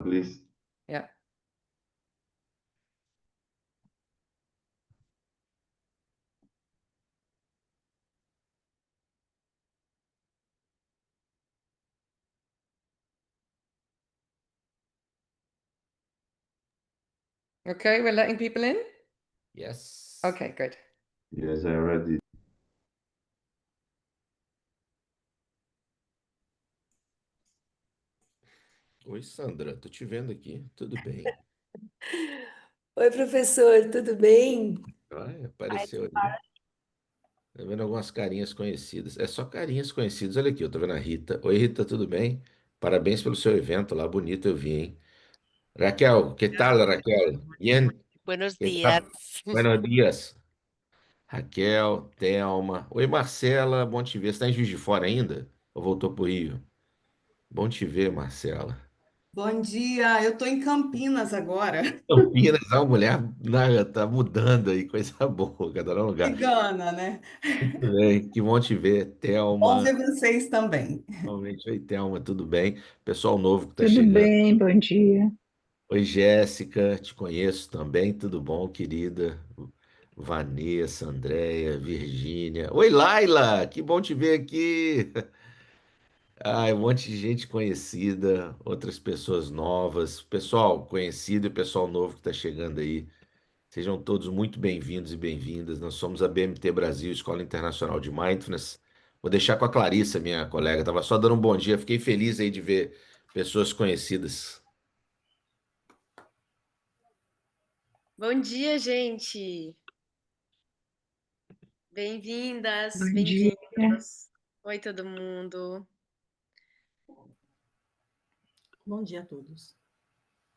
Please. Yeah. Okay, we're letting people in? Yes. Okay, good. Yes, I read it. Oi, Sandra, tô te vendo aqui. Tudo bem? Oi, professor, tudo bem? Apareceu ali. Tô vendo algumas carinhas conhecidas. É só carinhas conhecidas. Olha aqui, eu tô vendo a Rita. Oi, Rita, tudo bem? Parabéns pelo seu evento lá, bonito eu vi, hein? Raquel, que tal, Raquel? Bien? Buenos Que tal? días. Buenos dias. Raquel, Thelma. Oi, Marcela, bom te ver. Você tá em Juiz de Fora ainda? Ou voltou pro Rio? Bom te ver, Marcela. Bom dia, eu estou em Campinas agora. Campinas, a mulher tá mudando aí, coisa boa, cada lugar. Cigana, né? Tudo bem, que bom te ver, Bom Thelma. ver vocês também. Realmente, oi, Thelma, tudo bem? Pessoal novo que está Tudo chegando. bem, bom dia. Oi, Jéssica, te conheço também, tudo bom, querida? Vanessa, Andréia, Virgínia. Oi, Laila, que bom te ver aqui. Ai, um monte de gente conhecida, outras pessoas novas, pessoal conhecido e pessoal novo que está chegando aí. Sejam todos muito bem-vindos e bem-vindas. Nós somos a BMT Brasil, Escola Internacional de Mindfulness. Vou deixar com a Clarissa, minha colega. Estava só dando um bom dia. Fiquei feliz aí de ver pessoas conhecidas. Bom dia, gente. Bem-vindas, Bom dia. bem-vindos. Oi, todo mundo. Bom dia a todos.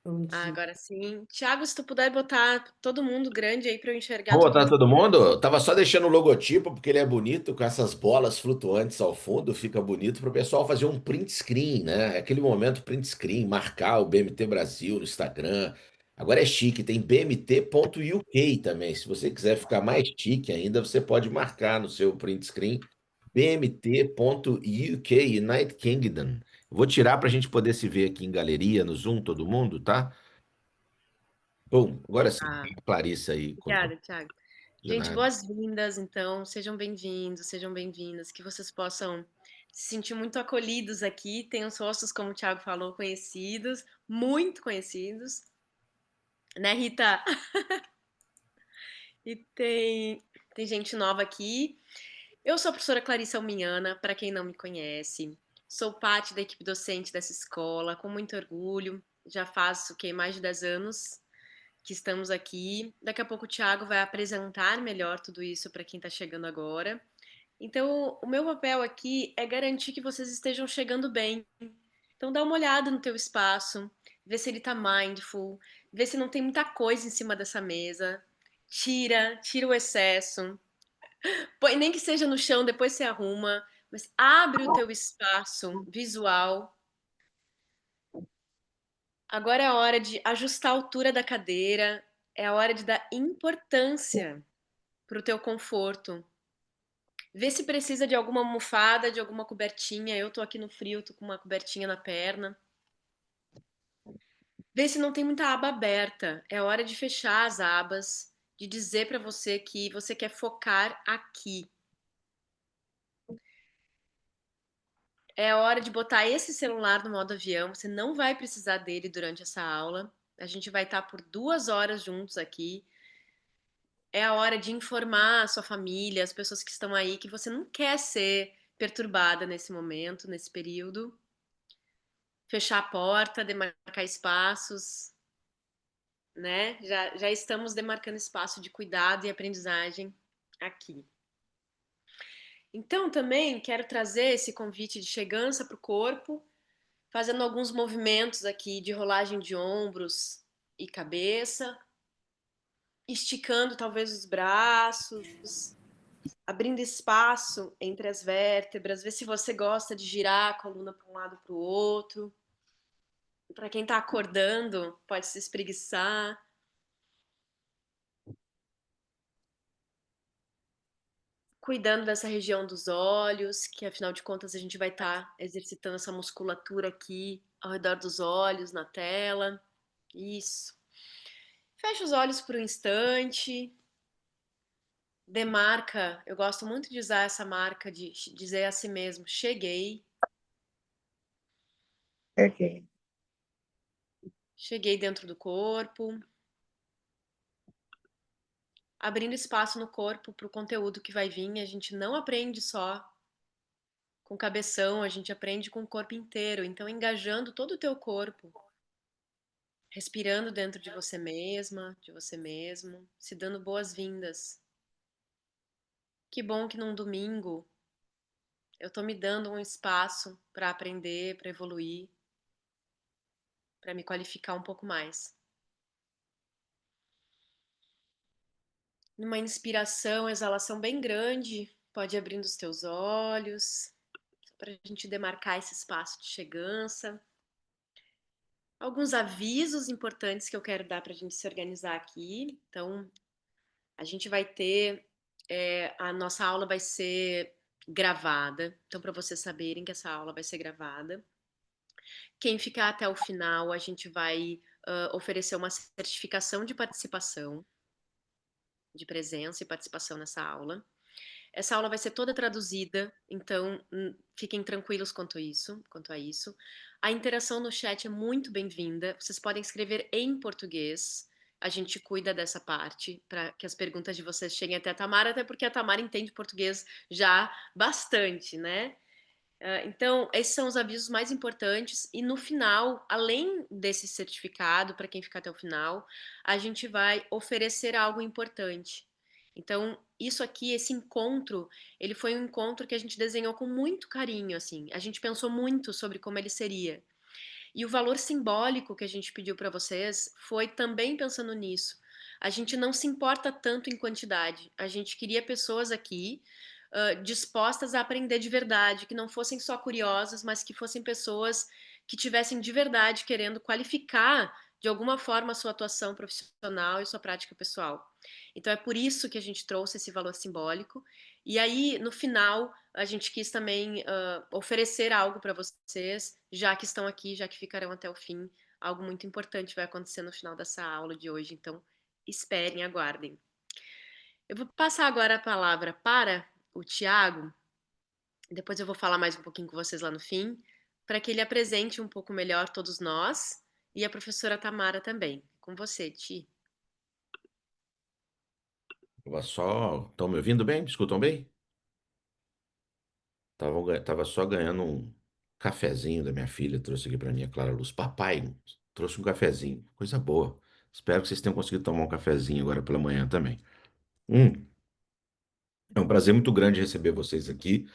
Bom dia. Agora sim. Tiago, se tu puder botar todo mundo grande aí para eu enxergar Vamos todo botar mundo. todo mundo? Eu tava só deixando o logotipo porque ele é bonito, com essas bolas flutuantes ao fundo, fica bonito para o pessoal fazer um print screen, né? É aquele momento print screen, marcar o BMT Brasil no Instagram. Agora é chique, tem bmt.uk também. Se você quiser ficar mais chique ainda, você pode marcar no seu print screen bmt.uk, United Kingdom. Vou tirar para a gente poder se ver aqui em galeria, no Zoom, todo mundo, tá? Bom, agora sim, Ah, Clarissa aí. obrigada, Tiago. De Gente, nada. boas-vindas, então. Sejam bem-vindos, sejam bem-vindas. Que vocês possam se sentir muito acolhidos aqui. Tem os rostos, como o Tiago falou, conhecidos, muito conhecidos. Né, Rita? E tem gente nova aqui. Eu sou a professora Clarissa Alminhana, para quem não me conhece. Sou parte da equipe docente dessa escola, com muito orgulho. Já faço mais de 10 anos que estamos aqui. Daqui a pouco o Thiago vai apresentar melhor tudo isso para quem está chegando agora. Então, o meu papel aqui é garantir que vocês estejam chegando bem. Então, dá uma olhada no teu espaço, vê se ele está mindful, vê se não tem muita coisa em cima dessa mesa. Tira o excesso. Põe, nem que seja no chão, depois você arruma, mas abre o teu espaço visual. Agora é a hora de ajustar a altura da cadeira, é a hora de dar importância para o teu conforto. Vê se precisa de alguma almofada, de alguma cobertinha. Eu tô aqui no frio, tô com uma cobertinha na perna. Vê se não tem muita aba aberta. É hora de fechar as abas, de dizer para você que você quer focar aqui. É hora de botar esse celular no modo avião. Você não vai precisar dele durante essa aula. A gente vai estar por 2 horas juntos aqui. É a hora de informar a sua família, as pessoas que estão aí, que você não quer ser perturbada nesse momento, nesse período. Fechar a porta, demarcar espaços, né? Já estamos demarcando espaço de cuidado e aprendizagem aqui. Então, também quero trazer esse convite de chegança para o corpo, fazendo alguns movimentos aqui de rolagem de ombros e cabeça, esticando talvez os braços, abrindo espaço entre as vértebras, ver se você gosta de girar a coluna para um lado para o outro. Para quem está acordando, pode se espreguiçar. Cuidando dessa região dos olhos, que afinal de contas a gente vai estar exercitando essa musculatura aqui ao redor dos olhos, na tela. Isso. Fecha os olhos por um instante. Demarca. Eu gosto muito de usar essa marca de dizer a si mesmo: cheguei. Ok. Cheguei dentro do corpo. Abrindo espaço no corpo para o conteúdo que vai vir. A gente não aprende só com o cabeção, a gente aprende com o corpo inteiro. Então, engajando todo o teu corpo, respirando dentro de você mesma, de você mesmo, se dando boas-vindas. Que bom que num domingo eu tô me dando um espaço para aprender, para evoluir, para me qualificar um pouco mais. Numa inspiração, exalação bem grande, pode ir abrindo os teus olhos, para a gente demarcar esse espaço de chegança. Alguns avisos importantes que eu quero dar para a gente se organizar aqui. Então, a gente vai ter, a nossa aula vai ser gravada. Então, para vocês saberem que essa aula vai ser gravada. Quem ficar até o final, a gente vai oferecer uma certificação de participação, de presença e participação nessa aula. Essa aula vai ser toda traduzida, então fiquem tranquilos quanto a isso. A interação no chat é muito bem-vinda. Vocês podem escrever em português. A gente cuida dessa parte para que as perguntas de vocês cheguem até a Tamara, até porque a Tamara entende português já bastante, né? Então, esses são os avisos mais importantes. E no final, além desse certificado, para quem ficar até o final, a gente vai oferecer algo importante. Então, isso aqui, esse encontro, ele foi um encontro que a gente desenhou com muito carinho, assim. A gente pensou muito sobre como ele seria. E o valor simbólico que a gente pediu para vocês foi também pensando nisso. A gente não se importa tanto em quantidade. A gente queria pessoas aqui dispostas a aprender de verdade, que não fossem só curiosas, mas que fossem pessoas que tivessem de verdade querendo qualificar de alguma forma a sua atuação profissional e sua prática pessoal. Então é por isso que a gente trouxe esse valor simbólico. E aí, no final, a gente quis também oferecer algo para vocês, já que estão aqui, já que ficarão até o fim. Algo muito importante vai acontecer no final dessa aula de hoje, então esperem, aguardem. Eu vou passar agora a palavra para o Tiago, depois eu vou falar mais um pouquinho com vocês lá no fim, para que ele apresente um pouco melhor todos nós e a professora Tamara também. Com você, Ti. Estão me ouvindo bem? Me escutam bem? Tava só ganhando um cafezinho da minha filha, trouxe aqui para mim a Clara Luz. Papai, trouxe um cafezinho, coisa boa. Espero que vocês tenham conseguido tomar um cafezinho agora pela manhã também. Hum, é um prazer muito grande receber vocês aqui.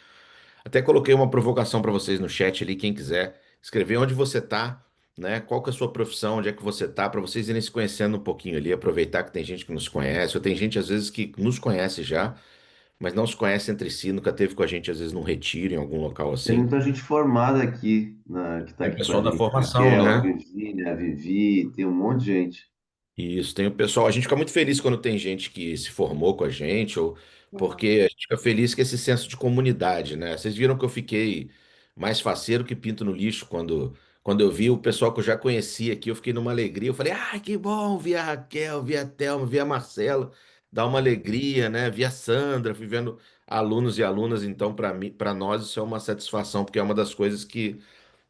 Até coloquei uma provocação para vocês no chat ali, quem quiser escrever onde você tá, né? Qual que é a sua profissão, onde é que você tá, para vocês irem se conhecendo um pouquinho ali, aproveitar que tem gente que nos conhece, ou tem gente às vezes que nos conhece já, mas não se conhece entre si, nunca teve com a gente às vezes num retiro em algum local Tem assim. muita gente formada aqui, que está Tem o aqui com a pessoal da gente. formação, Raquel, a né? Virgínia, a Vivi, tem um monte de gente. Isso, tem o pessoal. A gente fica muito feliz quando tem gente que se formou com a gente, ou Uhum. porque a gente fica feliz com esse senso de comunidade, né? Vocês viram que eu fiquei mais faceiro que pinto no lixo quando eu vi o pessoal que eu já conhecia aqui, eu fiquei numa alegria. Eu falei, ah, que bom, vi a Raquel, vi a Thelma, vi a Marcela, dá uma alegria, né? Vi a Sandra, fui vendo alunos e alunas, então para mim, para nós isso é uma satisfação, porque é uma das coisas que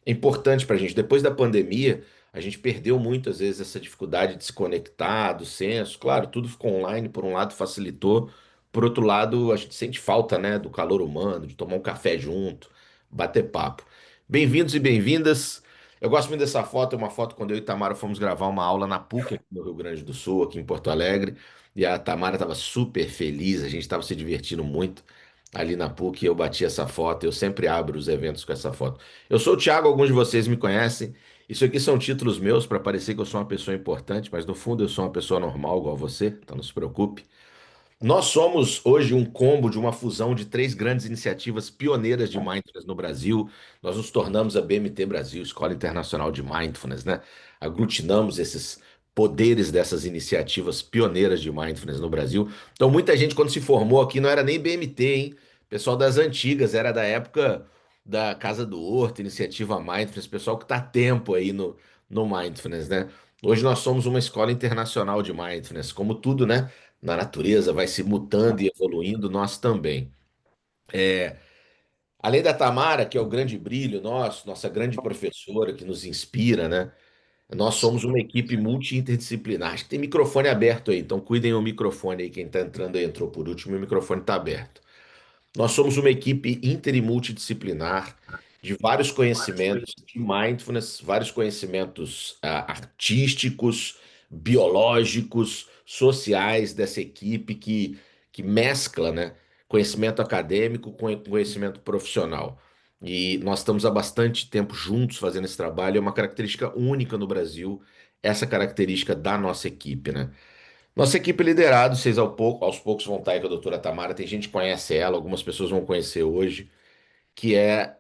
é importante para a gente. Depois da pandemia, a gente perdeu muitas vezes essa dificuldade de se conectar, do senso. Claro, tudo ficou online, por um lado facilitou, por outro lado, a gente sente falta, né, do calor humano, de tomar um café junto, bater papo. Bem-vindos e bem-vindas. Eu gosto muito dessa foto, é uma foto quando eu e Tamara fomos gravar uma aula na PUC, aqui no Rio Grande do Sul, aqui em Porto Alegre, e a Tamara estava super feliz, a gente estava se divertindo muito ali na PUC, e eu bati essa foto, eu sempre abro os eventos com essa foto. Eu sou o Thiago, alguns de vocês me conhecem. Isso aqui são títulos meus para parecer que eu sou uma pessoa importante, mas no fundo eu sou uma pessoa normal, igual você, então não se preocupe. Nós somos hoje um combo de uma fusão de três grandes iniciativas pioneiras de mindfulness no Brasil. Nós nos tornamos a BMT Brasil, Escola Internacional de Mindfulness, né? Aglutinamos esses poderes dessas iniciativas pioneiras de mindfulness no Brasil. Então, muita gente, quando se formou aqui, não era nem BMT, hein? Pessoal das antigas, era da época da Casa do Horto, Iniciativa Mindfulness, pessoal que está há tempo aí no Mindfulness, né? Hoje nós somos uma escola internacional de Mindfulness, como tudo, né? Na natureza vai se mutando e evoluindo, nós também. Além da Tamara, que é o grande brilho nosso, nossa grande professora que nos inspira, né? Nós somos uma equipe multi-interdisciplinar. Acho que tem microfone aberto aí, então cuidem o microfone aí. Quem está entrando aí entrou por último e o microfone está aberto. Nós somos uma equipe inter e multidisciplinar de vários conhecimentos de mindfulness, vários conhecimentos artísticos, biológicos, sociais dessa equipe que mescla, né, conhecimento acadêmico com conhecimento profissional. E nós estamos há bastante tempo juntos fazendo esse trabalho, é uma característica única no Brasil, essa característica da nossa equipe, né? Nossa equipe é liderada, vocês aos poucos vão estar aí com a doutora Tamara, tem gente que conhece ela, algumas pessoas vão conhecer hoje, que é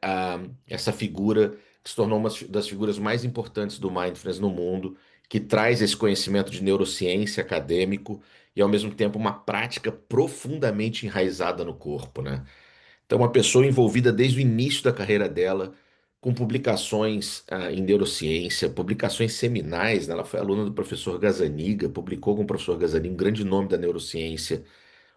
essa figura que se tornou uma das figuras mais importantes do Mindfulness no mundo, que traz esse conhecimento de neurociência acadêmico e, ao mesmo tempo, uma prática profundamente enraizada no corpo, né? Então, uma pessoa envolvida desde o início da carreira dela, com publicações em neurociência, publicações seminais, né? Ela foi aluna do professor Gazzaniga, publicou com o professor Gazzaniga, um grande nome da neurociência,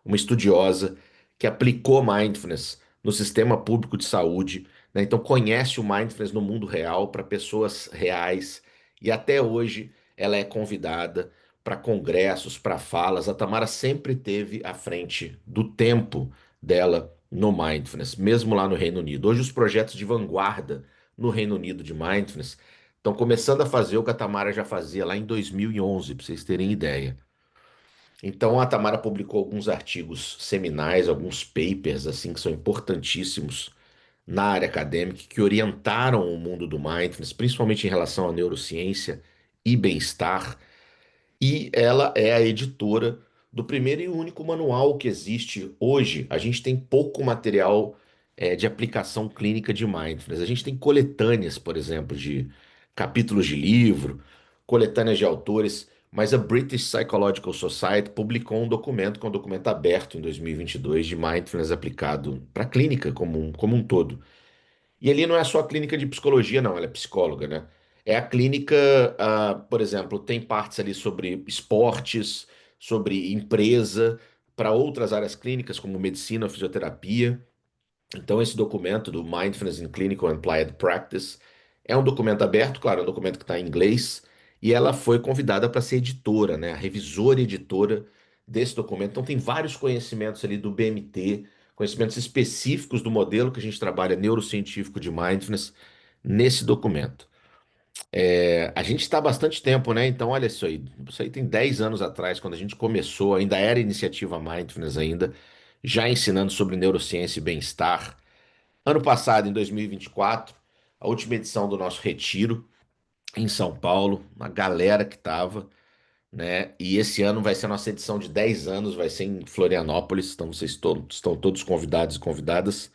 uma estudiosa que aplicou mindfulness no sistema público de saúde, né? Então conhece o mindfulness no mundo real para pessoas reais e até hoje ela é convidada para congressos, para falas. A Tamara sempre teve à frente do tempo dela no mindfulness, mesmo lá no Reino Unido. Hoje os projetos de vanguarda no Reino Unido de mindfulness estão começando a fazer o que a Tamara já fazia lá em 2011, para vocês terem ideia. Então a Tamara publicou alguns artigos seminais, alguns papers assim que são importantíssimos na área acadêmica que orientaram o mundo do mindfulness, principalmente em relação à neurociência e bem-estar. E ela é a editora do primeiro e único manual que existe hoje. A gente tem pouco material de aplicação clínica de mindfulness. A gente tem coletâneas, por exemplo, de capítulos de livro, coletâneas de autores, mas a British Psychological Society publicou um documento, que é um documento aberto em 2022 de mindfulness aplicado para a clínica como um todo. E ali não é só a clínica de psicologia, não, ela é psicóloga, né? É a clínica, por exemplo, tem partes ali sobre esportes, sobre empresa, para outras áreas clínicas, como medicina, fisioterapia. Então, esse documento do Mindfulness in Clinical and Applied Practice é um documento aberto, claro, é um documento que está em inglês, e ela foi convidada para ser editora, né? A revisora e editora desse documento. Então, tem vários conhecimentos ali do BMT, conhecimentos específicos do modelo que a gente trabalha neurocientífico de Mindfulness nesse documento. A gente está há bastante tempo, né? Então, olha isso aí tem 10 anos atrás, quando a gente começou, ainda era iniciativa Mindfulness ainda, já ensinando sobre neurociência e bem-estar. Ano passado, em 2024, a última edição do nosso retiro em São Paulo, uma galera que tava, né? E esse ano vai ser a nossa edição de 10 anos, vai ser em Florianópolis, então vocês todos, estão todos convidados e convidadas.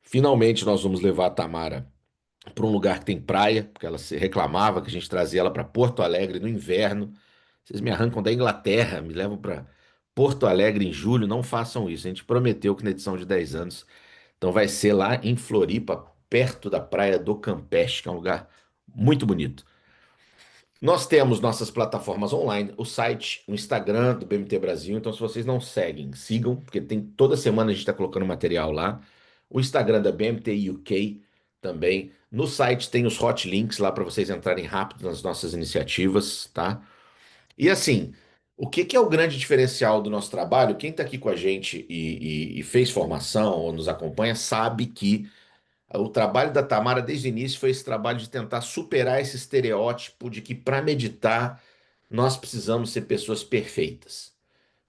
Finalmente nós vamos levar a Tamara para um lugar que tem praia, porque ela se reclamava que a gente trazia ela para Porto Alegre no inverno. Vocês me arrancam da Inglaterra, me levam para Porto Alegre em julho, não façam isso. A gente prometeu que na edição de 10 anos, então vai ser lá em Floripa, perto da praia do Campeche, que é um lugar muito bonito. Nós temos nossas plataformas online, o site, o Instagram do BMT Brasil. Então, se vocês não seguem, sigam, porque tem toda semana a gente está colocando material lá. O Instagram da BMT UK também. No site tem os hot links lá para vocês entrarem rápido nas nossas iniciativas, tá? E assim, o que que é o grande diferencial do nosso trabalho? Quem está aqui com a gente e fez formação ou nos acompanha sabe que o trabalho da Tamara desde o início foi esse trabalho de tentar superar esse estereótipo de que para meditar nós precisamos ser pessoas perfeitas.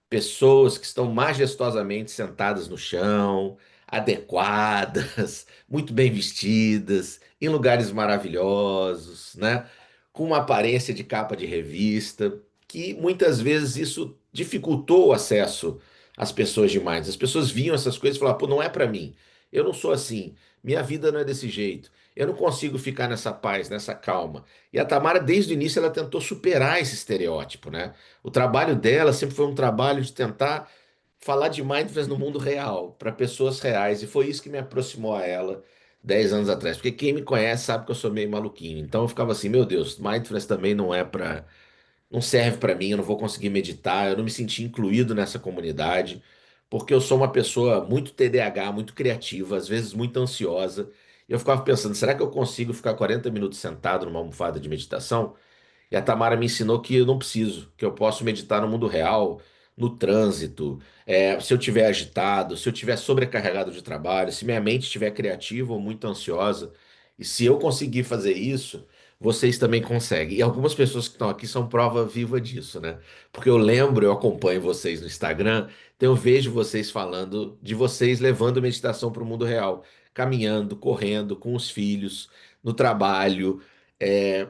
Pessoas que estão majestosamente sentadas no chão, adequadas, muito bem vestidas, em lugares maravilhosos, né? Com uma aparência de capa de revista, que muitas vezes isso dificultou o acesso às pessoas demais. As pessoas viam essas coisas e falavam, pô, não é para mim. Eu não sou assim. Minha vida não é desse jeito. Eu não consigo ficar nessa paz, nessa calma. E a Tamara, desde o início, ela tentou superar esse estereótipo, né? O trabalho dela sempre foi um trabalho de tentar falar de mindfulness no mundo real, para pessoas reais, e foi isso que me aproximou a ela 10 anos atrás, porque quem me conhece sabe que eu sou meio maluquinho. Então eu ficava assim, meu Deus, mindfulness também não é para, não serve para mim, eu não vou conseguir meditar, eu não me senti incluído nessa comunidade, porque eu sou uma pessoa muito TDAH, muito criativa, às vezes muito ansiosa. E eu ficava pensando, será que eu consigo ficar 40 minutos sentado numa almofada de meditação? E a Tamara me ensinou que eu não preciso, que eu posso meditar no mundo real, no trânsito, se eu estiver agitado, se eu estiver sobrecarregado de trabalho, se minha mente estiver criativa ou muito ansiosa. E se eu conseguir fazer isso, vocês também conseguem. E algumas pessoas que estão aqui são prova viva disso, né? Porque eu lembro, eu acompanho vocês no Instagram, então eu vejo vocês falando de vocês levando meditação para o mundo real, caminhando, correndo, com os filhos, no trabalho. É,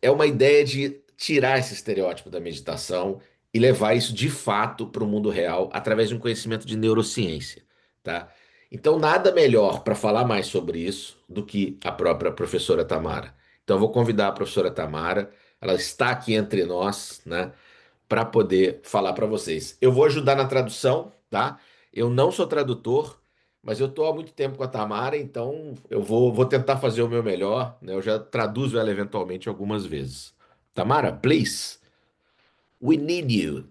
é uma ideia de tirar esse estereótipo da meditação e levar isso de fato para o mundo real através de um conhecimento de neurociência, tá? Então, nada melhor para falar mais sobre isso do que a própria professora Tamara. Então, eu vou convidar a professora Tamara, ela está aqui entre nós, né, para poder falar para vocês. Eu vou ajudar na tradução, tá? Eu não sou tradutor, mas eu estou há muito tempo com a Tamara, então vou tentar fazer o meu melhor, né? Eu já traduzo ela eventualmente algumas vezes. Tamara, please, we need you.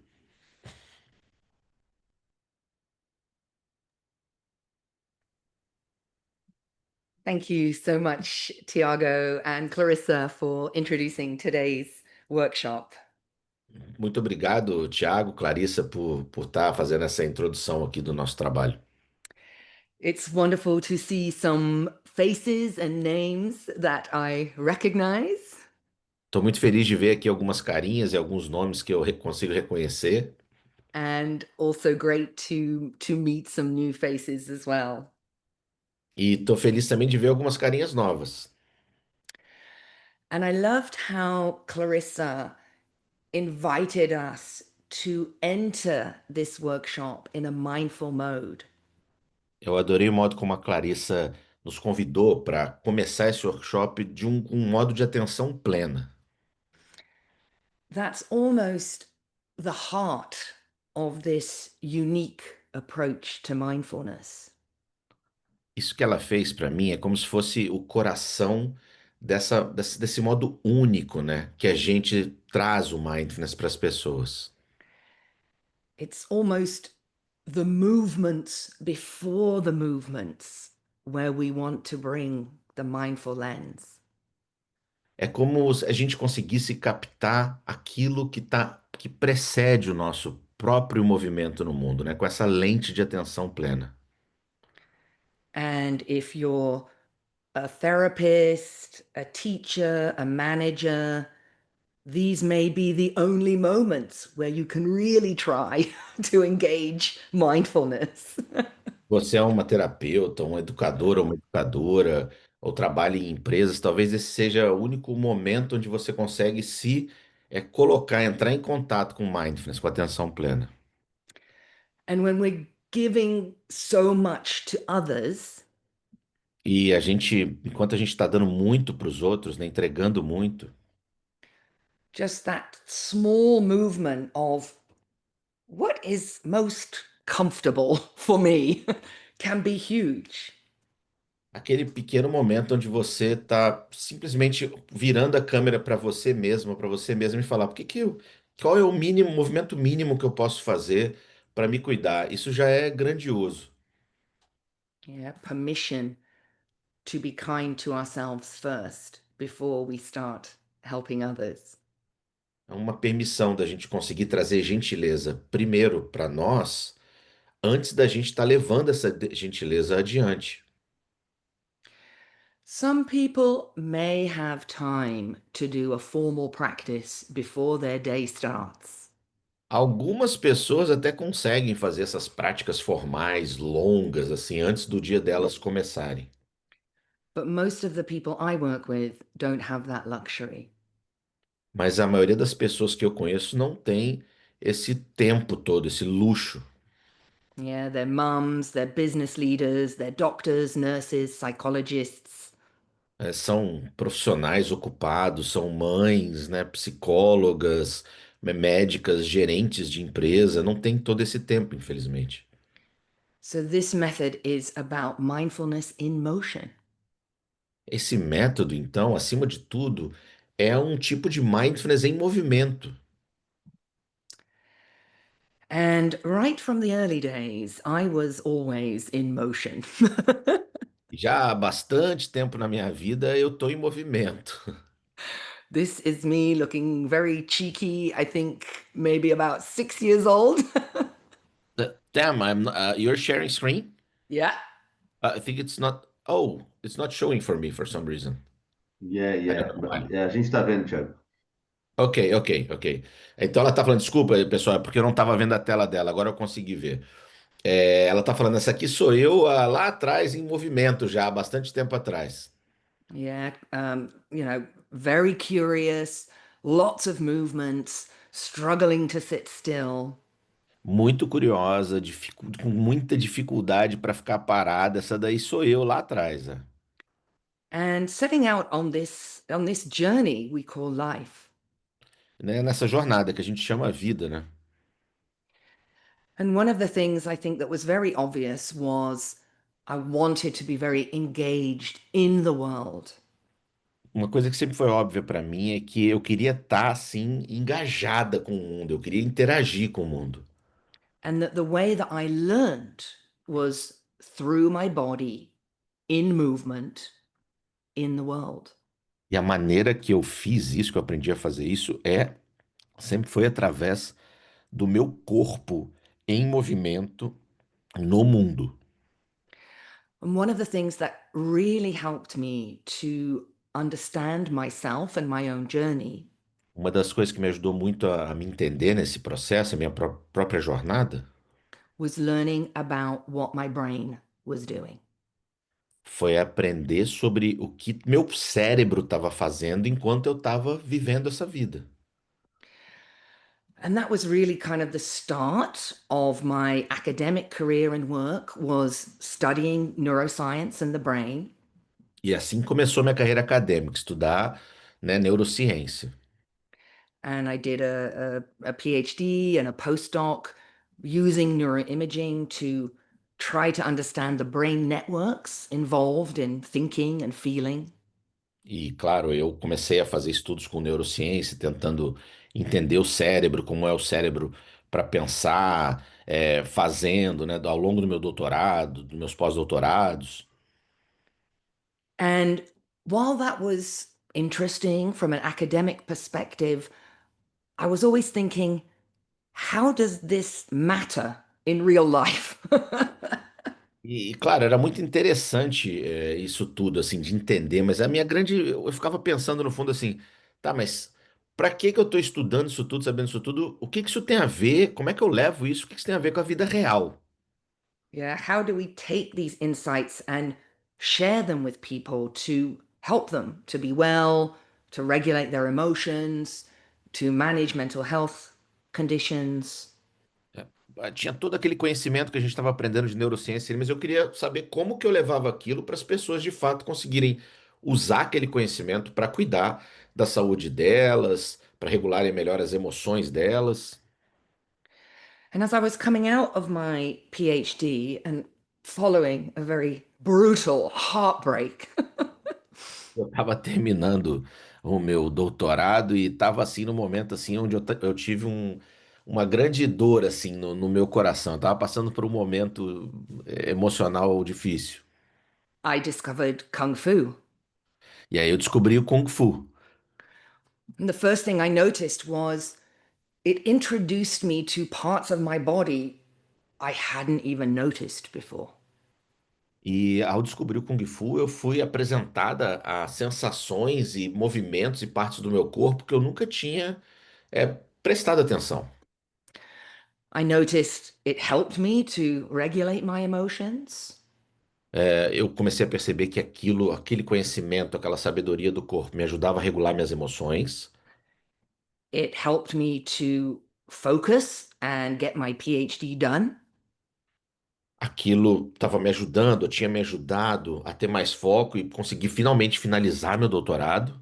Thank you so much, Tiago and Clarissa, for introducing today's workshop. Muito obrigado, Tiago, Clarissa, por estar fazendo essa introdução aqui do nosso trabalho. It's wonderful to see some faces and names that I recognize. Estou muito feliz de ver aqui algumas carinhas e alguns nomes que eu consigo reconhecer. And also great to meet some new faces as well. E estou feliz também de ver algumas carinhas novas. And I loved how Clarissa invited us to enter this workshop in a mindful mode. Eu adorei o modo como a Clarissa nos convidou para começar esse workshop de um modo de atenção plena. That's almost the heart of this unique approach to mindfulness. Isso que ela fez para mim é como se fosse o coração desse modo único, né? Que a gente traz o mindfulness para as pessoas. It's almost the movements before the movements where we want to bring the mindful lens. É como se a gente conseguisse captar aquilo que precede o nosso próprio movimento no mundo, né? Com essa lente de atenção plena. And if you're a therapist, a teacher, a manager, these may be the only moments where you can really try to engage mindfulness. Você é uma terapeuta, um educador ou uma educadora, ou trabalha em empresas, talvez esse seja o único momento onde você consegue se colocar, entrar em contato com mindfulness, com atenção plena. And when we're giving so much to others, E a gente, enquanto a gente está dando muito para os outros, né, entregando muito, just that small movement of what is most comfortable for me can be huge. aquele pequeno momento onde você está simplesmente virando a câmera para você mesmo, para você mesmo e falar, qual é o mínimo, movimento mínimo que eu posso fazer para me cuidar? Isso já é grandioso. Yeah, permission to be kind to ourselves first before we start helping others. É uma permissão da gente conseguir trazer gentileza primeiro para nós, antes da gente estar levando essa gentileza adiante. Some people may have time to do a formal practice before their day starts. Algumas pessoas até conseguem fazer essas práticas formais, longas, assim, antes do dia delas começarem. But most of the people I work with don't have that luxury. Mas a maioria das pessoas que eu conheço não tem esse tempo todo, esse luxo. Yeah, they're mums, they're business leaders, they're doctors, nurses, psychologists. São profissionais ocupados, são mães, né, psicólogas, médicas, gerentes de empresa, não tem todo esse tempo, infelizmente. So this method is about mindfulness in motion. Esse método, então, acima de tudo, é um tipo de mindfulness em movimento. And right from the early days, I was always in motion. Já há bastante tempo na minha vida eu estou em movimento. This is me looking very cheeky, I think maybe about 6 years old. Damn, you're sharing screen? Yeah. I think it's not. Oh, it's not showing for me for some reason. Yeah, I yeah. don't know why. É, a gente está vendo, Thiago. Ok, ok, ok. Então ela tá falando, desculpa, pessoal, é porque eu não tava vendo a tela dela, agora eu consegui ver. Ela tá falando, essa aqui sou eu lá atrás, em movimento já, há bastante tempo atrás. Yeah. Very curious, lots of movements, struggling to sit still. Muito curiosa, com muita dificuldade para ficar parada. Essa daí sou eu lá atrás, né? And setting out on this journey we call life. Nessa jornada que a gente chama vida, né? And one of the things I think that was very obvious was I wanted to be very engaged in the world. Uma coisa que sempre foi óbvia para mim é que eu queria estar assim engajada com o mundo, eu queria interagir com o mundo. And that the way that I learned was through my body, in movement, in the world. E a maneira que eu fiz isso, que eu aprendi a fazer isso, sempre foi através do meu corpo em movimento no mundo. And one of the things that really helped me to understand myself and my own journey Uma das coisas que me ajudou muito a me entender nesse processo, a minha própria jornada, was learning about what my brain was doing. foi aprender sobre o que meu cérebro estava fazendo enquanto eu estava vivendo essa vida. And that was really kind of the start of my academic career and work was studying neuroscience and the brain. E assim começou minha carreira acadêmica, estudar, né, neurociência. And I did a PhD and a postdoc using neuroimaging to try to understand the brain networks involved in thinking and feeling. E, claro, eu comecei a fazer estudos com neurociência, tentando entender o cérebro, como é o cérebro para pensar, fazendo, né, ao longo do meu doutorado, dos meus pós-doutorados. And while that was interesting from an academic perspective, I was always thinking, how does this matter in real life? E, claro, era muito interessante, isso tudo, assim, de entender, mas a minha grande. Eu ficava pensando no fundo assim, tá, mas para que que eu estou estudando isso tudo, sabendo isso tudo? O que que isso tem a ver? Como é que eu levo isso? O que que isso tem a ver com a vida real? Yeah, how do we take these insights and share them with people to help them to be well, to regulate their emotions, to manage mental health conditions? Tinha todo aquele conhecimento que a gente estava aprendendo de neurociência, mas eu queria saber como que eu levava aquilo para as pessoas de fato conseguirem usar aquele conhecimento para cuidar da saúde delas, para regularem melhor as emoções delas. And as I was coming out of my PhD and following a very brutal heartbreak, Eu estava terminando o meu doutorado e estava assim no momento assim onde eu tive uma grande dor assim no meu coração. Eu estava passando por um momento emocional difícil. I discovered Kung Fu. E aí eu descobri o Kung Fu. And the first thing I noticed was it introduced me to parts of my body I hadn't even noticed before. E ao descobrir o Kung Fu, eu fui apresentada a sensações e movimentos e partes do meu corpo que eu nunca tinha prestado atenção. I noticed it helped me to regulate my emotions. Eu comecei a perceber que aquele conhecimento, aquela sabedoria do corpo me ajudava a regular minhas emoções. It helped me to focus and get my PhD done. Aquilo estava me ajudando, tinha me ajudado a ter mais foco e conseguir finalmente finalizar meu doutorado.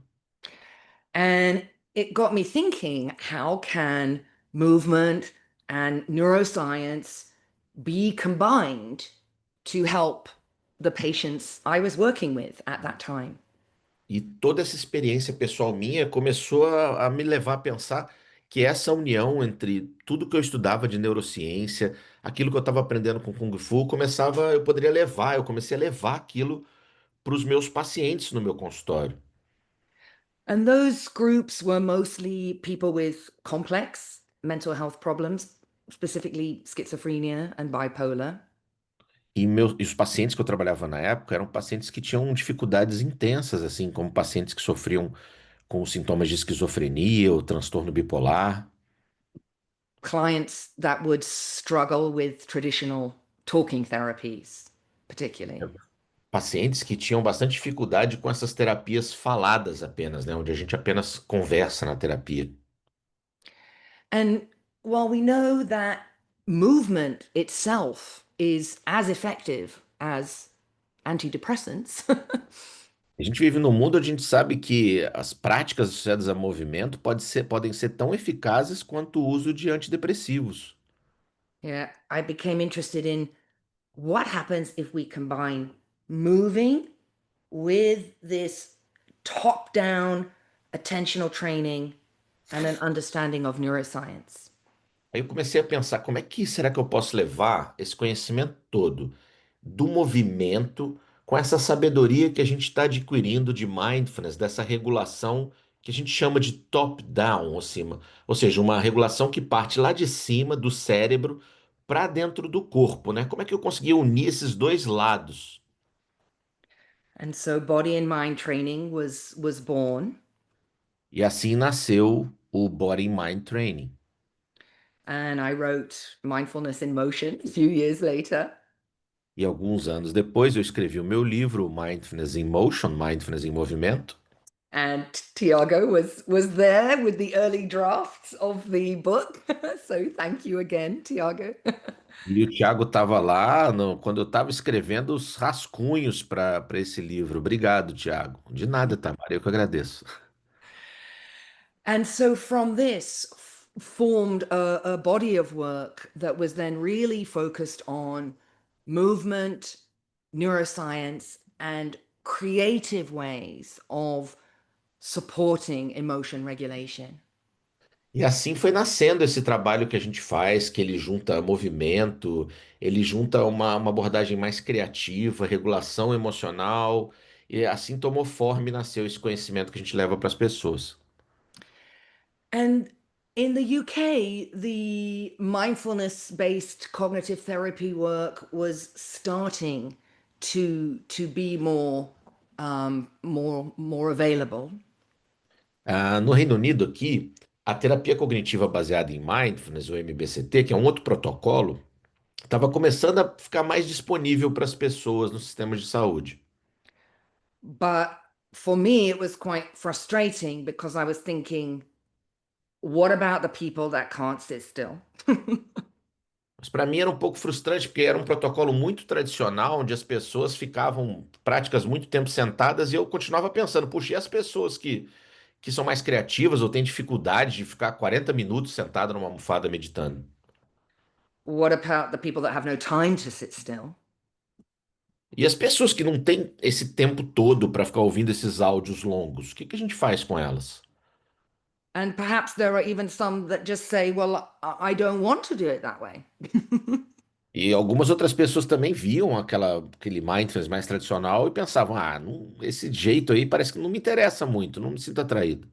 And it got me thinking, how can movement and neuroscience be combined to help the patients I was working with at that time? E toda essa experiência pessoal minha começou a me levar a pensar que essa união entre tudo que eu estudava de neurociência, aquilo que eu estava aprendendo com Kung Fu, eu comecei a levar aquilo para os meus pacientes no meu consultório. And those groups were mostly people with complex mental health problems, specifically schizophrenia and bipolar. E os pacientes que eu trabalhava na época eram pacientes que tinham dificuldades intensas, assim, como pacientes que sofriam com sintomas de esquizofrenia ou transtorno bipolar, Clients that would struggle with traditional talking therapies, particularly. pacientes que tinham bastante dificuldade com essas terapias faladas apenas, né, onde a gente apenas conversa na terapia. And while we know that movement itself is as effective as antidepressants, A gente vive num mundo onde a gente sabe que as práticas associadas a movimento podem ser tão eficazes quanto o uso de antidepressivos. yeah, I became interested in what happens if we combine moving with this top down attentional training and an understanding of neuroscience. Aí eu comecei a pensar como é que será que eu posso levar esse conhecimento todo do movimento com essa sabedoria que a gente está adquirindo de mindfulness, dessa regulação que a gente chama de top-down, ou seja, uma regulação que parte lá de cima do cérebro para dentro do corpo, né? Como é que eu consegui unir esses dois lados? And so body and mind training was born. E assim nasceu o Body Mind Training. And I wrote Mindfulness in Motion a few years later. E alguns anos depois eu escrevi o meu livro Mindfulness in Motion, Mindfulness em Movimento. And Tiago was there with the early drafts of the book. So thank you again, Tiago. E o Thiago estava lá quando eu estava escrevendo os rascunhos para esse livro. Obrigado, Thiago. De nada, Tamara, eu que agradeço. And so from this formed a body of work that was then really focused on movement, neuroscience, and creative ways of supporting emotion regulation. E assim foi nascendo esse trabalho que a gente faz, que ele junta movimento, ele junta uma abordagem mais criativa, regulação emocional, e assim tomou forma e nasceu esse conhecimento que a gente leva para as pessoas. And in the UK, the mindfulness based cognitive therapy work was starting to be more available. No Reino Unido aqui, a terapia cognitiva baseada em mindfulness, o MBCT, que é um outro protocolo, estava começando a ficar mais disponível para as pessoas no sistema de saúde. But for me, it was quite frustrating because I was thinking, what about the people that can't sit still? Mas para mim era um pouco frustrante, porque era um protocolo muito tradicional, onde as pessoas ficavam práticas muito tempo sentadas, e eu continuava pensando, puxa, e as pessoas que são mais criativas ou têm dificuldade de ficar 40 minutos sentado numa almofada meditando? What about the people that have no time to sit still? E as pessoas que não têm esse tempo todo para ficar ouvindo esses áudios longos, o que que a gente faz com elas? And perhaps there are even some that just say, well, I don't want to do it that way. E algumas outras pessoas também viam aquele mindfulness mais tradicional e pensavam, esse jeito aí parece que não me interessa muito, não me sinto atraído.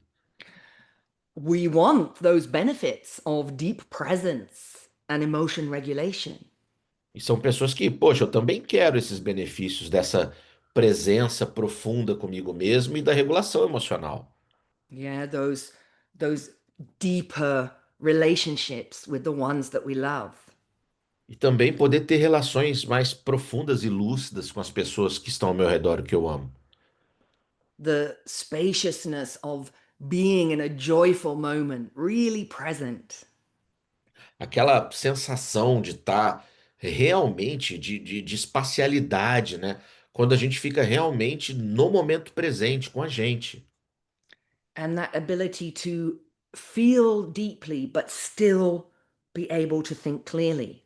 We want those benefits of deep presence and emotion regulation. E são pessoas que, poxa, eu também quero esses benefícios dessa presença profunda comigo mesmo e da regulação emocional. Yeah, those deeper relationships with the ones that we love. E também poder ter relações mais profundas e lúcidas com as pessoas que estão ao meu redor que eu amo. The spaciousness of being in a joyful moment, really present. Aquela sensação de estar realmente, de espacialidade, né? Quando a gente fica realmente no momento presente com a gente. And that ability to feel deeply but still be able to think clearly.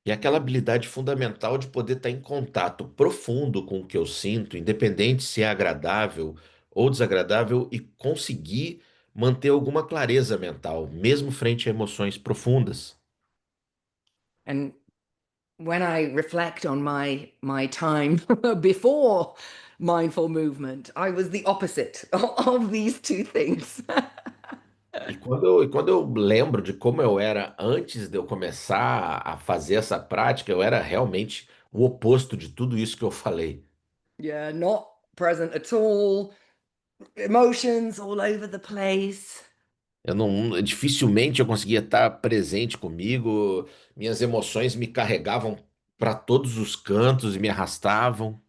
E aquela habilidade fundamental de poder estar em contato profundo com o que eu sinto, independente se é agradável ou desagradável, e conseguir manter alguma clareza mental, mesmo frente a emoções profundas. And when I reflect on my time before mindful movement, I was the opposite of these two things. E quando eu lembro de como eu era antes de eu começar a fazer essa prática, eu era realmente o oposto de tudo isso que eu falei. Yeah, not present at all, emotions all over the place. Eu não, dificilmente eu conseguia estar presente comigo, minhas emoções me carregavam para todos os cantos e me arrastavam.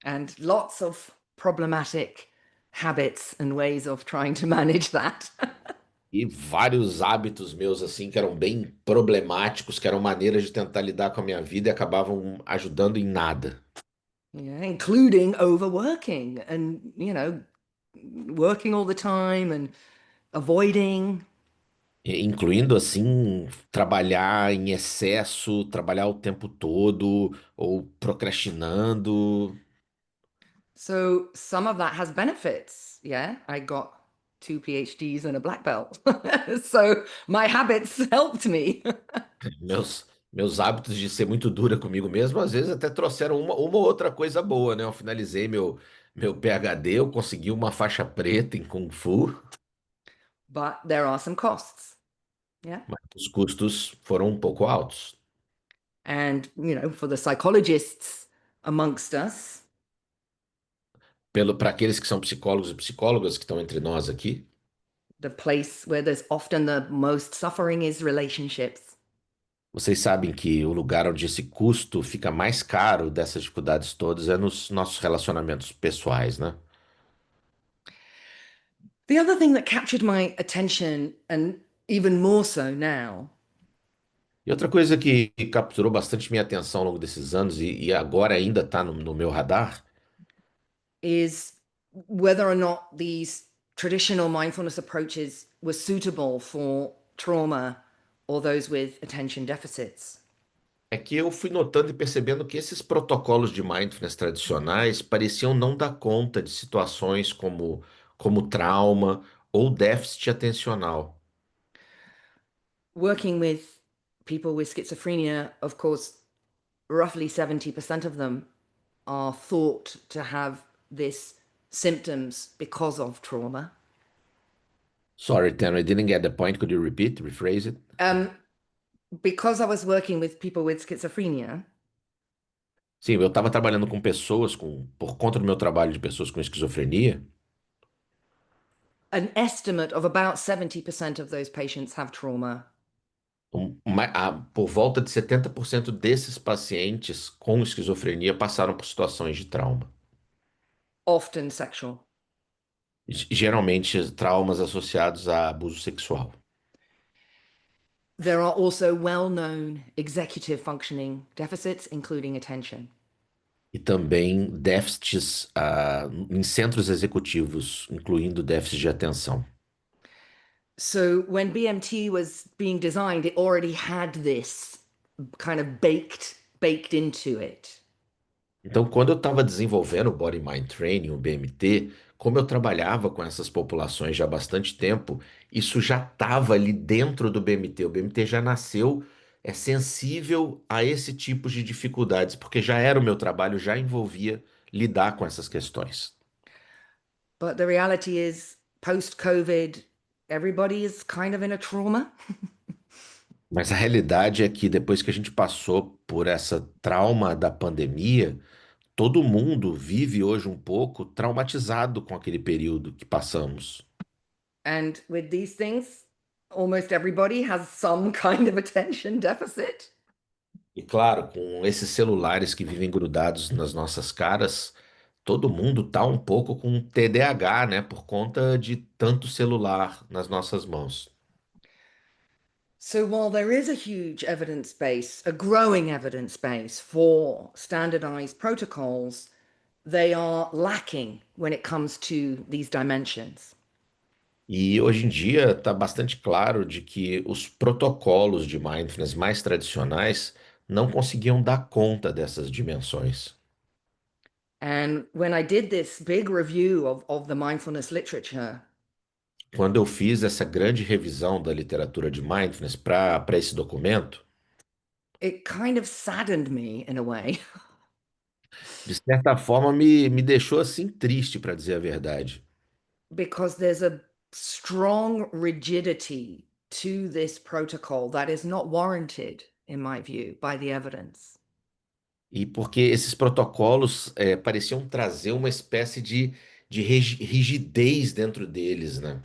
And lots of problematic habits and ways of trying to manage that. E vários hábitos meus assim que eram bem problemáticos, que eram maneiras de tentar lidar com a minha vida e acabavam ajudando em nada. Yeah, including overworking and, working all the time and avoiding. Incluindo assim trabalhar em excesso, trabalhar o tempo todo ou procrastinando. So some of that has benefits. Yeah, I got two PhDs and a black belt. So my habits helped me. Meus hábitos de ser muito dura comigo mesmo, às vezes até trouxeram uma ou outra coisa boa, né? Eu finalizei meu PhD, eu consegui uma faixa preta em Kung Fu, But there are some costs. Yeah. mas os custos foram um pouco altos. And, for the psychologists amongst us, Para aqueles que são psicólogos e psicólogas que estão entre nós aqui, the place where there's often the most suffering is relationships. vocês sabem que o lugar onde esse custo fica mais caro dessas dificuldades todas é nos nossos relacionamentos pessoais, né? The other thing that captured my attention, and even more so now, E outra coisa que capturou bastante minha atenção ao longo desses anos e agora ainda está no meu radar is whether or not these traditional mindfulness approaches were suitable for trauma or those with attention deficits. é que eu fui notando e percebendo que esses protocolos de mindfulness tradicionais pareciam não dar conta de situações como trauma ou déficit atencional. Working with people with schizophrenia, of course, roughly 70% of them are thought to have this symptoms because of trauma. Sorry, Tanner, I didn't get the point. Could you repeat, rephrase it? Because I was working with people with schizophrenia, Sim, eu estava trabalhando com pessoas por conta do meu trabalho de pessoas com esquizofrenia. an estimate of about 70% of those patients have trauma. Por volta de 70% desses pacientes com esquizofrenia passaram por situações de trauma. Often sexual. Geralmente traumas associados a abuso sexual. There are also well-known executive functioning deficits, including attention. E também déficits em centros executivos, incluindo déficit de atenção. So when BMT was being designed, it already had this kind of baked into it. Então, quando eu estava desenvolvendo o Body Mind Training, o BMT, como eu trabalhava com essas populações já há bastante tempo, isso já estava ali dentro do BMT. O BMT já nasceu, é sensível a esse tipo de dificuldades, porque já era o meu trabalho, já envolvia lidar com essas questões. But the reality is, post-COVID, everybody is kind of in a trauma. Mas a realidade é que depois que a gente passou por essa trauma da pandemia, todo mundo vive hoje um pouco traumatizado com aquele período que passamos. And with these things, almost everybody has some kind of attention deficit. E claro, com esses celulares que vivem grudados nas nossas caras, todo mundo tá um pouco com TDAH, né? Por conta de tanto celular nas nossas mãos. So while there is a huge evidence base, a growing evidence base for standardized protocols, they are lacking when it comes to these dimensions. E hoje em dia está bastante claro de que os protocolos de mindfulness mais tradicionais não conseguiam dar conta dessas dimensões. And when I did this big review of the mindfulness literature, Quando eu fiz essa grande revisão da literatura de mindfulness para esse documento, it kind of saddened me in a way de certa forma me deixou assim triste, para dizer a verdade. because there's a strong rigidity to this protocol that is not warranted, in my view, by the evidence. E porque esses protocolos pareciam trazer uma espécie de rigidez dentro deles, né?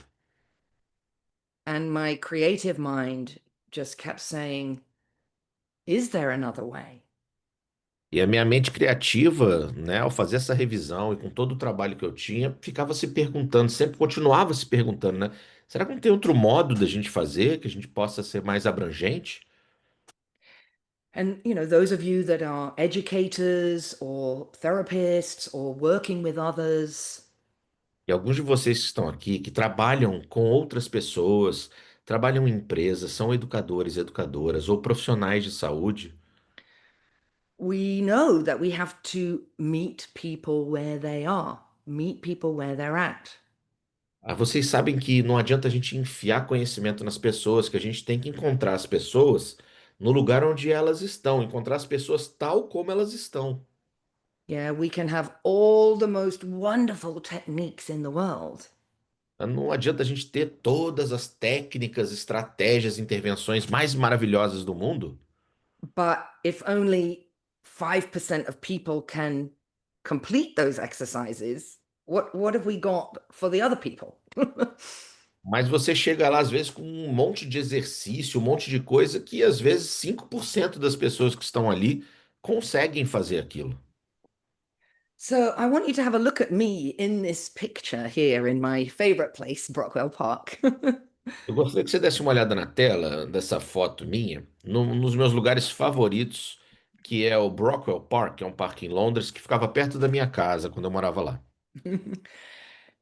And my creative mind just kept saying, is there another way? E a minha mente criativa, né, ao fazer essa revisão e com todo o trabalho que eu tinha, ficava se perguntando, sempre continuava se perguntando, né? Será que não tem outro modo da gente fazer, que a gente possa ser mais abrangente? And, those of you that are educators or therapists or working with others, E alguns de vocês que estão aqui, que trabalham com outras pessoas, trabalham em empresas, são educadores, educadoras ou profissionais de saúde, we know that we have to meet people where they are, meet people where they're at. vocês sabem que não adianta a gente enfiar conhecimento nas pessoas, que a gente tem que encontrar as pessoas no lugar onde elas estão, encontrar as pessoas tal como elas estão. Yeah, we can have all the most wonderful techniques in the world. Não adianta a gente ter todas as técnicas, estratégias, intervenções mais maravilhosas do mundo, But if only 5% of people can complete those exercises, what have we got for the other people? mas você chega lá às vezes com um monte de exercício, um monte de coisa que às vezes 5% das pessoas que estão ali conseguem fazer aquilo. So I want you to have a look at me in this picture here in my favorite place, Brockwell Park. Eu gostaria que você desse uma olhada na tela dessa foto minha, nos meus lugares favoritos, que é o Brockwell Park, que é um parque em Londres que ficava perto da minha casa quando eu morava lá.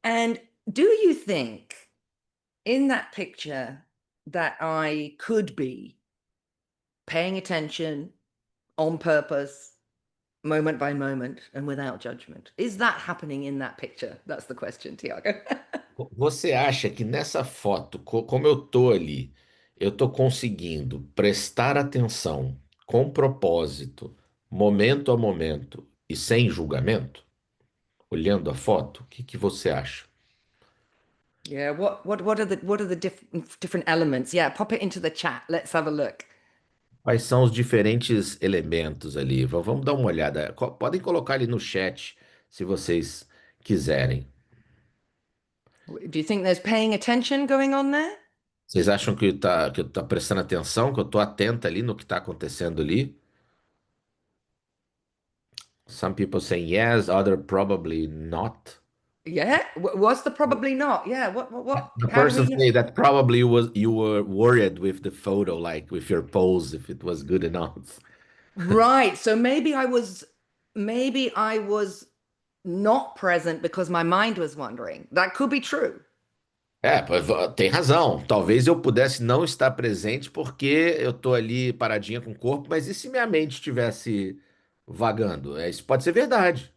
And do you think in that picture that I could be paying attention on purpose, moment by moment, and without judgment? Is that happening in that picture? That's the question, Tiago. Você acha que nessa foto, como eu tô ali, eu tô conseguindo prestar atenção com propósito, momento a momento e sem julgamento? Olhando a foto, o que que você acha? Yeah, what are the different elements? Yeah, pop it into the chat. Let's have a look. Quais são os diferentes elementos ali? Vamos dar uma olhada. Podem colocar ali no chat, se vocês quiserem. Do you think there's paying attention going on there? Vocês acham que eu tô prestando atenção, que eu tô atenta ali no que está acontecendo ali? Some people saying yes, other probably not. Yeah, what's the probably not? Yeah, what? The How do we person know? say that probably you were worried with the photo, like with your pose, if it was good enough. Right. So maybe I was not present because my mind was wandering. That could be true. Pois, tem razão. Talvez eu pudesse não estar presente porque eu tô ali paradinha com o corpo, mas e se minha mente estivesse vagando? Isso pode ser verdade.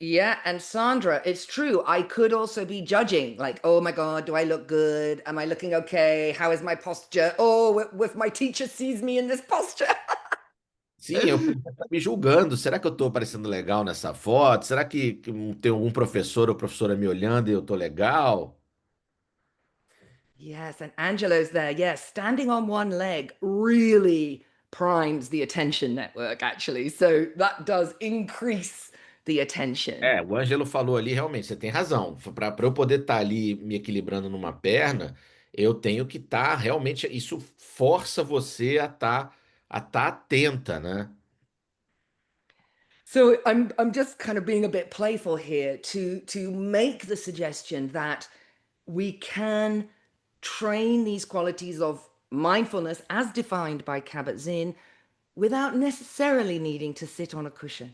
Yeah, and Sandra, it's true. I could also be judging, like, oh my God, do I look good? Am I looking okay? How is my posture? Oh, if my teacher sees me in this posture. Sim, eu podia estar me julgando. Será que eu tô parecendo legal nessa foto? Será que tem algum professor ou professora me olhando e eu tô legal? Yes, and Angelo's there. Yes, standing on one leg really primes the attention network, actually. So that does increase the attention. O Ângelo falou ali, realmente, você tem razão. Para eu poder estar ali me equilibrando numa perna, eu tenho que estar realmente. Isso força você a tá atenta, né? So I'm just kind of being a bit playful here to make the suggestion that we can train these qualities of mindfulness as defined by Kabat-Zinn without necessarily needing to sit on a cushion.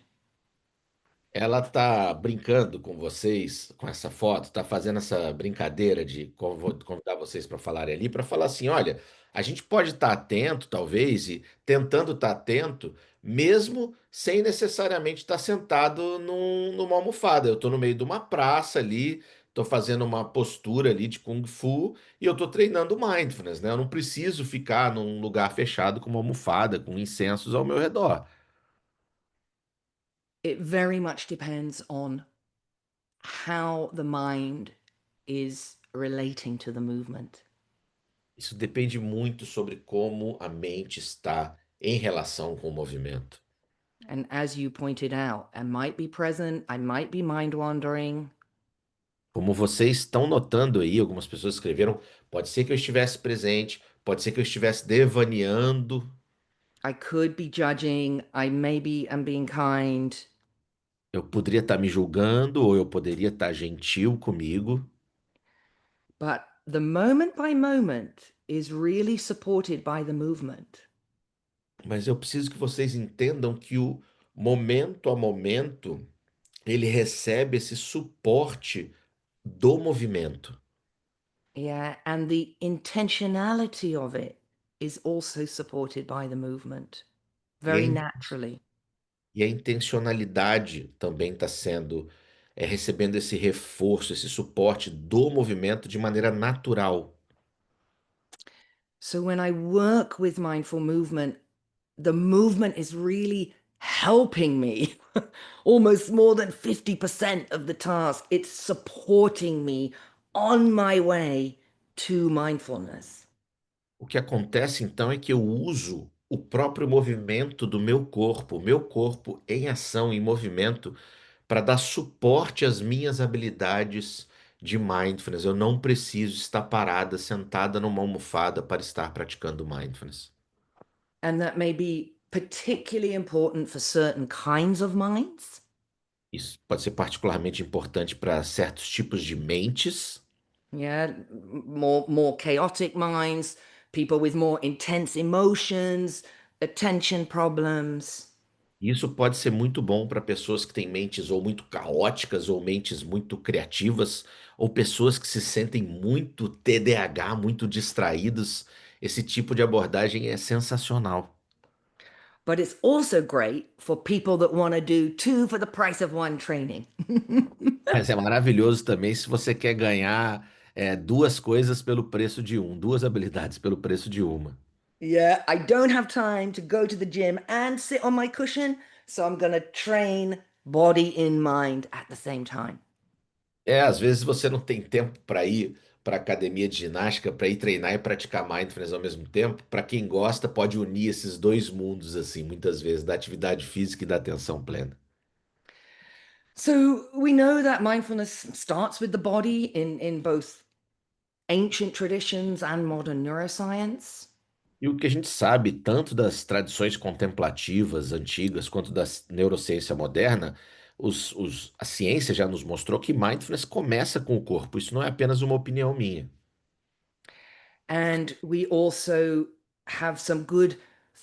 Ela tá brincando com vocês, com essa foto, tá fazendo essa brincadeira de convidar vocês para falarem ali, para falar assim, olha, A gente pode estar atento, talvez, e tentando estar atento, mesmo sem necessariamente estar sentado numa almofada. Eu estou no meio de uma praça ali, estou fazendo uma postura ali de Kung Fu e eu estou treinando mindfulness, né? Eu não preciso ficar num lugar fechado com uma almofada, com incensos ao meu redor. It very much depends on how the mind is relating to the movement. Isso depende muito sobre como a mente está em relação com o movimento. And as you pointed out, I might be present, I might be mind wandering, Como vocês estão notando aí, algumas pessoas escreveram, pode ser que eu estivesse presente, pode ser que eu estivesse devaneando, I could be judging, I maybe am being kind, eu poderia estar me julgando ou eu poderia estar gentil comigo, but the moment by moment is really supported by the movement. mas eu preciso que vocês entendam que o momento a momento ele recebe esse suporte do movimento. Yeah, and the intentionality of it is also supported by the movement E a, very in- naturally. e a intencionalidade também está recebendo esse reforço, esse suporte do movimento de maneira natural. So when I work with mindful movement, the movement is really helping me almost more than 50% of the task. It's supporting me on my way to mindfulness. O que acontece então é que eu uso o próprio movimento do o meu corpo em ação, em movimento, para dar suporte às minhas habilidades de mindfulness. Eu não preciso estar parada, sentada numa almofada para estar praticando mindfulness. And that may be particularly important for certain kinds of minds. Isso pode ser particularmente importante para certos tipos de mentes. Yeah, more chaotic minds, people with more intense emotions, attention problems. Isso pode ser muito bom para pessoas que têm mentes ou muito caóticas ou mentes muito criativas, ou pessoas que se sentem muito TDAH, muito distraídos. Esse tipo de abordagem é sensacional. But it's also great for people that want to do two for the price of one training. Mas é maravilhoso também se você quer ganhar duas coisas pelo preço de duas habilidades pelo preço de uma. Yeah, I don't have time to go to the gym and sit on my cushion, so I'm going to train body and mind at the same time. Às vezes você não tem tempo para ir para academia de ginástica, para ir treinar e praticar mindfulness ao mesmo tempo. Para quem gosta, pode unir esses dois mundos assim, muitas vezes, da atividade física e da atenção plena. So we know that mindfulness starts with the body in both ancient traditions and modern neuroscience. E o que a gente sabe, tanto das tradições contemplativas antigas quanto da neurociência moderna, a ciência já nos mostrou que mindfulness começa com o corpo. Isso não é apenas uma opinião minha. And we also have some good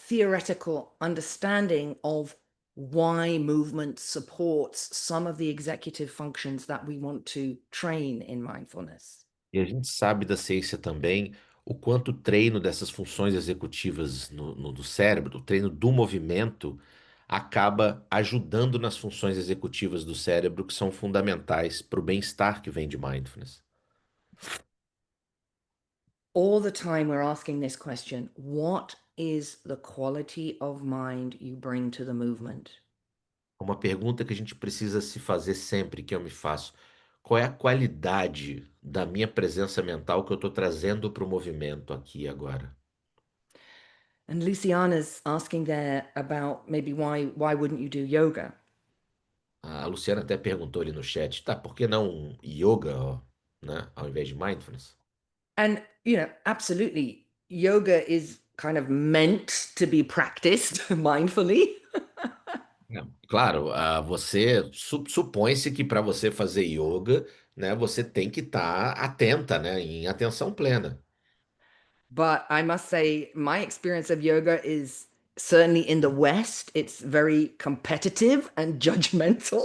theoretical understanding of why movement supports some of the executive functions that we want to train in mindfulness. E a gente sabe da ciência também o quanto o treino dessas funções executivas do cérebro, o treino do movimento, acaba ajudando nas funções executivas do cérebro que são fundamentais para o bem-estar que vem de mindfulness. All the time we're asking this question, what is the quality of mind you bring to the movement? Uma pergunta que a gente precisa se fazer sempre que eu me faço: qual é a qualidade da minha presença mental que eu estou trazendo para o movimento aqui e agora? And Luciana's asking there about maybe why wouldn't you do yoga? A Luciana até perguntou ali no chat, tá, por que não yoga, ó, né, ao invés de mindfulness? And absolutely, yoga is kind of meant to be practiced mindfully. Claro, você supõe-se que para você fazer yoga, né, você tem que estar atenta, né, em atenção plena. But I must say, my experience of yoga is certainly in the West, it's very competitive and judgmental.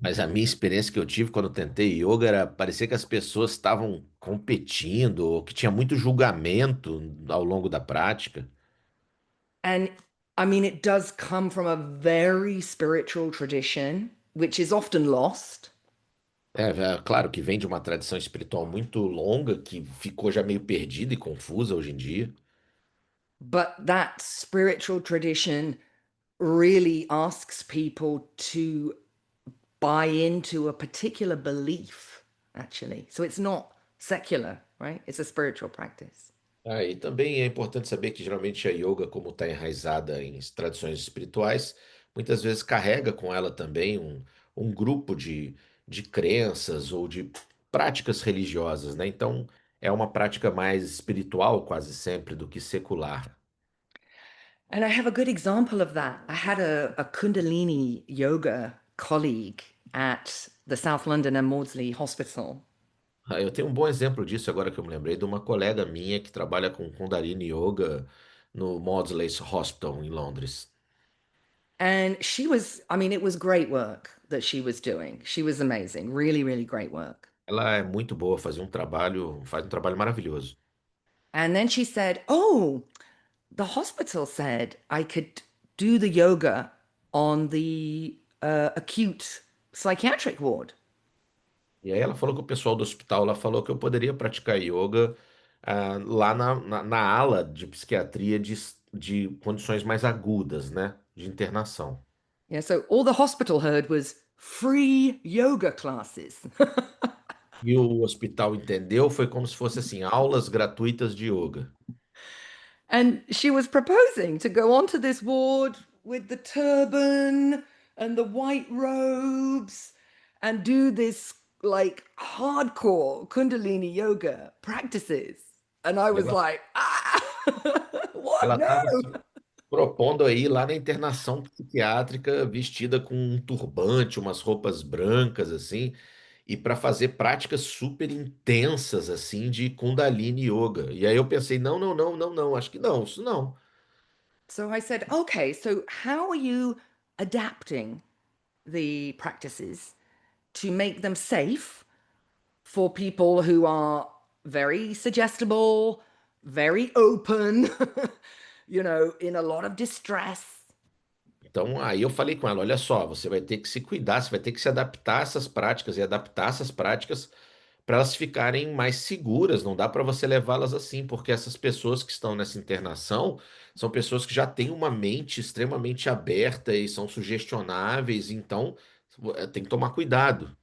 Mas a minha experiência que eu tive quando eu tentei yoga era parecia que as pessoas estavam competindo, ou que tinha muito julgamento ao longo da prática. And I mean, it does come from a very spiritual tradition, which is often lost. Claro que vem de uma tradição espiritual muito longa, que ficou já meio perdida e confusa hoje em dia. But that spiritual tradition really asks people to buy into a particular belief, actually. So it's not secular, right? It's a spiritual practice. E também é importante saber que geralmente a yoga, como está enraizada em tradições espirituais, muitas vezes carrega com ela também um grupo de crenças ou de práticas religiosas, né? Então é uma prática mais espiritual quase sempre do que secular. And I have a good example of that. I had a Kundalini yoga colleague at the South London and Maudsley Hospital. Eu tenho um bom exemplo disso agora que eu me lembrei de uma colega minha que trabalha com Kundalini Yoga no Maudsley Hospital em Londres. And she was, I mean, it was great work that she was doing. She was amazing, really, really great work. Ela é muito boa, faz um trabalho maravilhoso. And then she said, "Oh, the hospital said I could do the yoga on the acute psychiatric ward." E aí ela falou que o pessoal do hospital lá falou que eu poderia praticar yoga lá na ala de psiquiatria de condições mais agudas, né? De internação. Yeah, so all the hospital heard was free yoga classes. E o hospital entendeu, foi como se fosse assim, aulas gratuitas de yoga. And she was proposing to go onto this ward with the turban and the white robes and do this like hardcore Kundalini yoga practices. And I E was ela like, ah, what? ela No. estava se propondo aí lá na internação psiquiátrica, vestida com um turbante, umas roupas brancas assim, e para fazer práticas super intensas assim de Kundalini Yoga. E aí eu pensei, não, não, não, não, não, acho que não, isso não. So I said, okay, so how are you adapting the practices to make them safe for people who are very suggestible, very open, in a lot of distress? Então aí eu falei com ela, olha só, você vai ter que se cuidar, você vai ter que se adaptar a essas práticas e adaptar essas práticas para elas ficarem mais seguras. Não dá para você levá-las assim, porque essas pessoas que estão nessa internação são pessoas que já têm uma mente extremamente aberta e são sugestionáveis, então tem que tomar cuidado.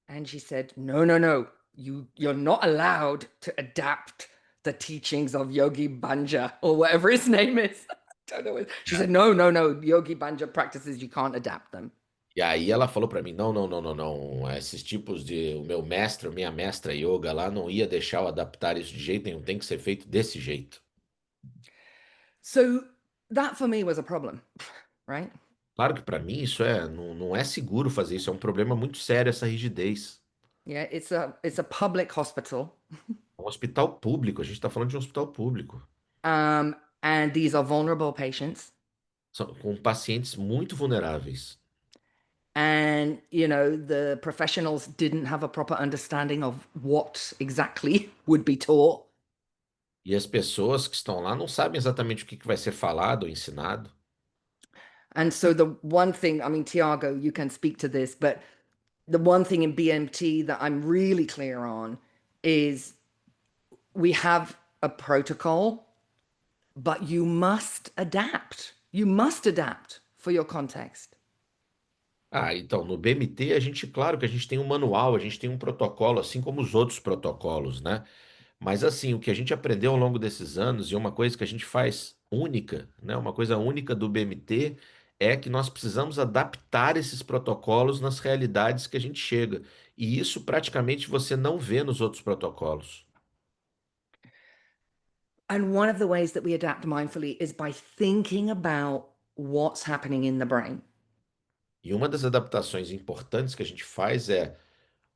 And she said, no, no, no, you're not allowed to adapt the teachings of Yogi Banja or whatever his name is. I don't know. She said, no, no, no, Yogi Banja practices, you can't adapt them. E aí ela falou para mim, não, não, não, não, não, esses tipos o meu mestre, minha mestra yoga lá não ia deixar eu adaptar isso de jeito nenhum, tem que ser feito desse jeito. So that for me was a problem, right? Claro que para mim não é seguro fazer isso, é um problema muito sério essa rigidez. Yeah, it's a public hospital. É um hospital público, a gente está falando de um hospital público. Um, and these are vulnerable patients. São com pacientes muito vulneráveis. And, the professionals didn't have a proper understanding of what exactly would be taught. E as pessoas que estão lá não sabem exatamente o que vai ser falado ou ensinado. And so the one thing, I mean, Tiago, you can speak to this, but the one thing in BMT that I'm really clear on is we have a protocol, but you must adapt. You must adapt for your context. Então, no BMT, claro que a gente tem um manual, a gente tem um protocolo, assim como os outros protocolos, né? Mas assim, o que a gente aprendeu ao longo desses anos, e uma coisa que a gente faz única, né? Uma coisa única do BMT é que nós precisamos adaptar esses protocolos nas realidades que a gente chega. E isso praticamente você não vê nos outros protocolos. And one of the ways that we adapt mindfully is by thinking about what's happening in the brain. E uma das adaptações importantes que a gente faz é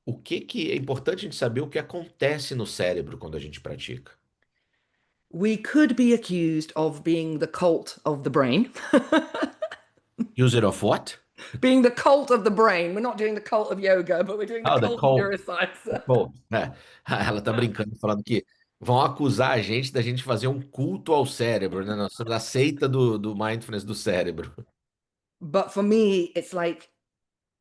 o que é importante a gente saber o que acontece no cérebro quando a gente pratica. We could be accused of being the cult of the brain. User of what? Being the cult of the brain. We're not doing the cult of yoga, but we're doing the Oh, the cult of cult. neuroscience. Pô, é, ela tá brincando, falando que vão acusar a gente da gente fazer um culto ao cérebro, né? Nós somos a seita do mindfulness do cérebro. But for me, it's like,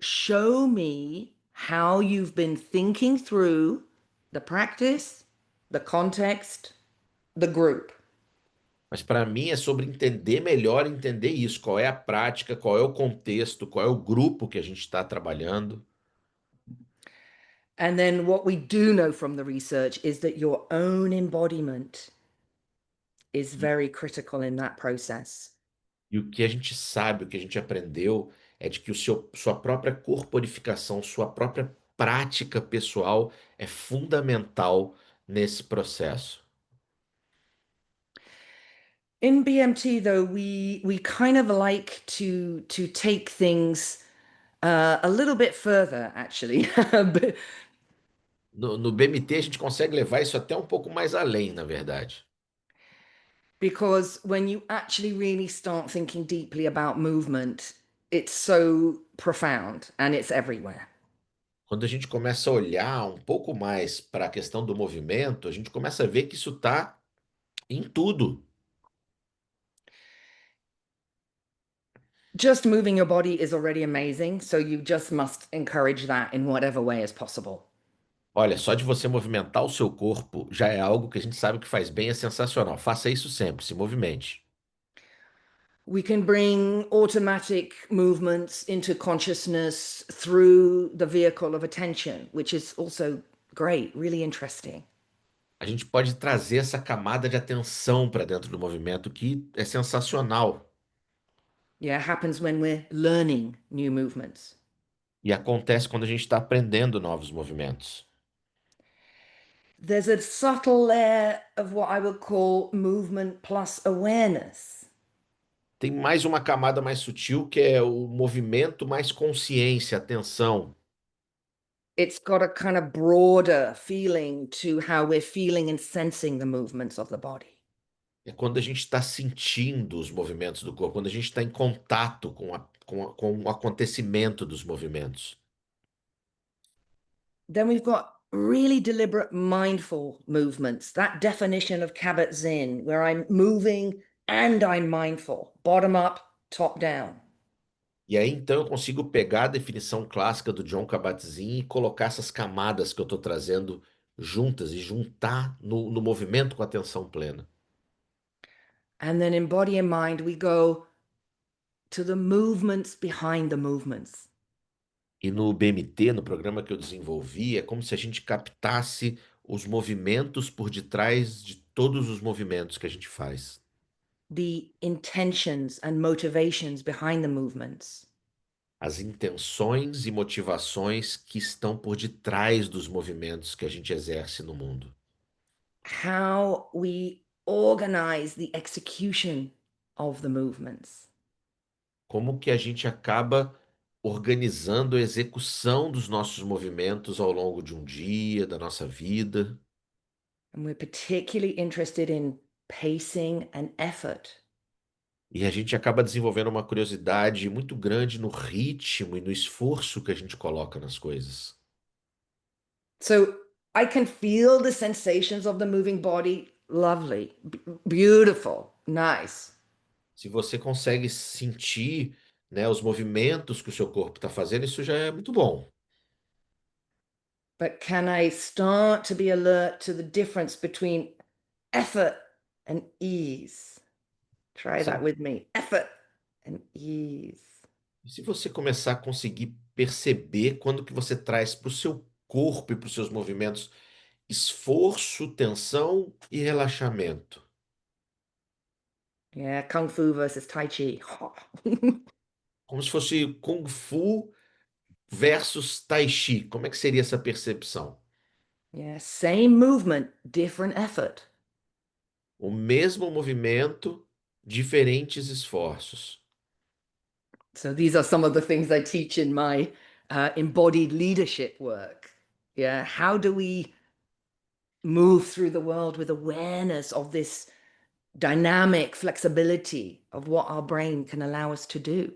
show me how you've been thinking through the practice, the context, the group. Mas para mim é sobre entender melhor, entender isso, qual é a prática, qual é o contexto, qual é o grupo que a gente está trabalhando. And then what we do know from the research is that your own embodiment is very critical in that process. E o que a gente sabe, o que a gente aprendeu, é de que sua própria corporificação, sua própria prática pessoal é fundamental nesse processo. In BMT, though, we kind of like to take things a little bit further, actually. No BMT, a gente consegue levar isso até um pouco mais além, na verdade. Because when you actually really start thinking deeply about movement, it's so profound and it's everywhere. Quando a gente começa a olhar um pouco mais para a questão do movimento, a gente começa a ver que isso está em tudo. Just moving your body is already amazing, so you just must encourage that in whatever way is possible. Olha, só de você movimentar o seu corpo já é algo que a gente sabe que faz bem, é sensacional. Faça isso sempre, se movimente. We can bring automatic movements into consciousness through the vehicle of attention, which is also great, really interesting. A gente pode trazer essa camada de atenção para dentro do movimento que é sensacional. Yeah, it happens when we're learning new movements. E acontece quando a gente está aprendendo novos movimentos. There's a subtle layer of what I would call movement plus awareness. Tem mais uma camada mais sutil que é o movimento mais consciência, atenção. It's got a kind of broader feeling to how we're feeling and sensing the movements of the body. É quando a gente está sentindo os movimentos do corpo, quando a gente está em contato com o acontecimento dos movimentos. Then we've got really deliberate mindful movements, that definition of Kabat-Zinn, where I'm moving and I'm mindful, bottom up, top down. E aí então eu consigo pegar a definição clássica do Jon Kabat-Zinn e colocar essas camadas que eu estou trazendo juntas e juntar no movimento com a atenção plena. And then in body and mind, we go to the movements behind the movements. E no BMT, no programa que eu desenvolvi, é como se a gente captasse os movimentos por detrás de todos os movimentos que a gente faz. The intentions and motivations behind the movements. As intenções e motivações que estão por detrás dos movimentos que a gente exerce no mundo. How we organize the execution of the movements. Como que a gente acaba organizando a execução dos nossos movimentos ao longo de um dia, da nossa vida. And we're particularly interested in pacing and effort. E a gente acaba desenvolvendo uma curiosidade muito grande no ritmo e no esforço que a gente coloca nas coisas. So I can feel the sensations of the moving body. Lovely, beautiful, nice. Se você consegue sentir, né, os movimentos que o seu corpo está fazendo, isso já é muito bom. But can I start to be alert to the difference between effort and ease? Try that Sabe? with me. Effort and ease. E se você começar a conseguir perceber quando que você traz para o seu corpo e para os seus movimentos esforço, tensão e relaxamento. Yeah, Kung Fu versus Tai Chi. Como se fosse Kung Fu versus Tai Chi. Como é que seria essa percepção? Yeah, same movement, different effort. O mesmo movimento, diferentes esforços. So these are some of the things I teach in my embodied leadership work. Yeah, how do we move through the world with awareness of this dynamic flexibility of what our brain can allow us to do?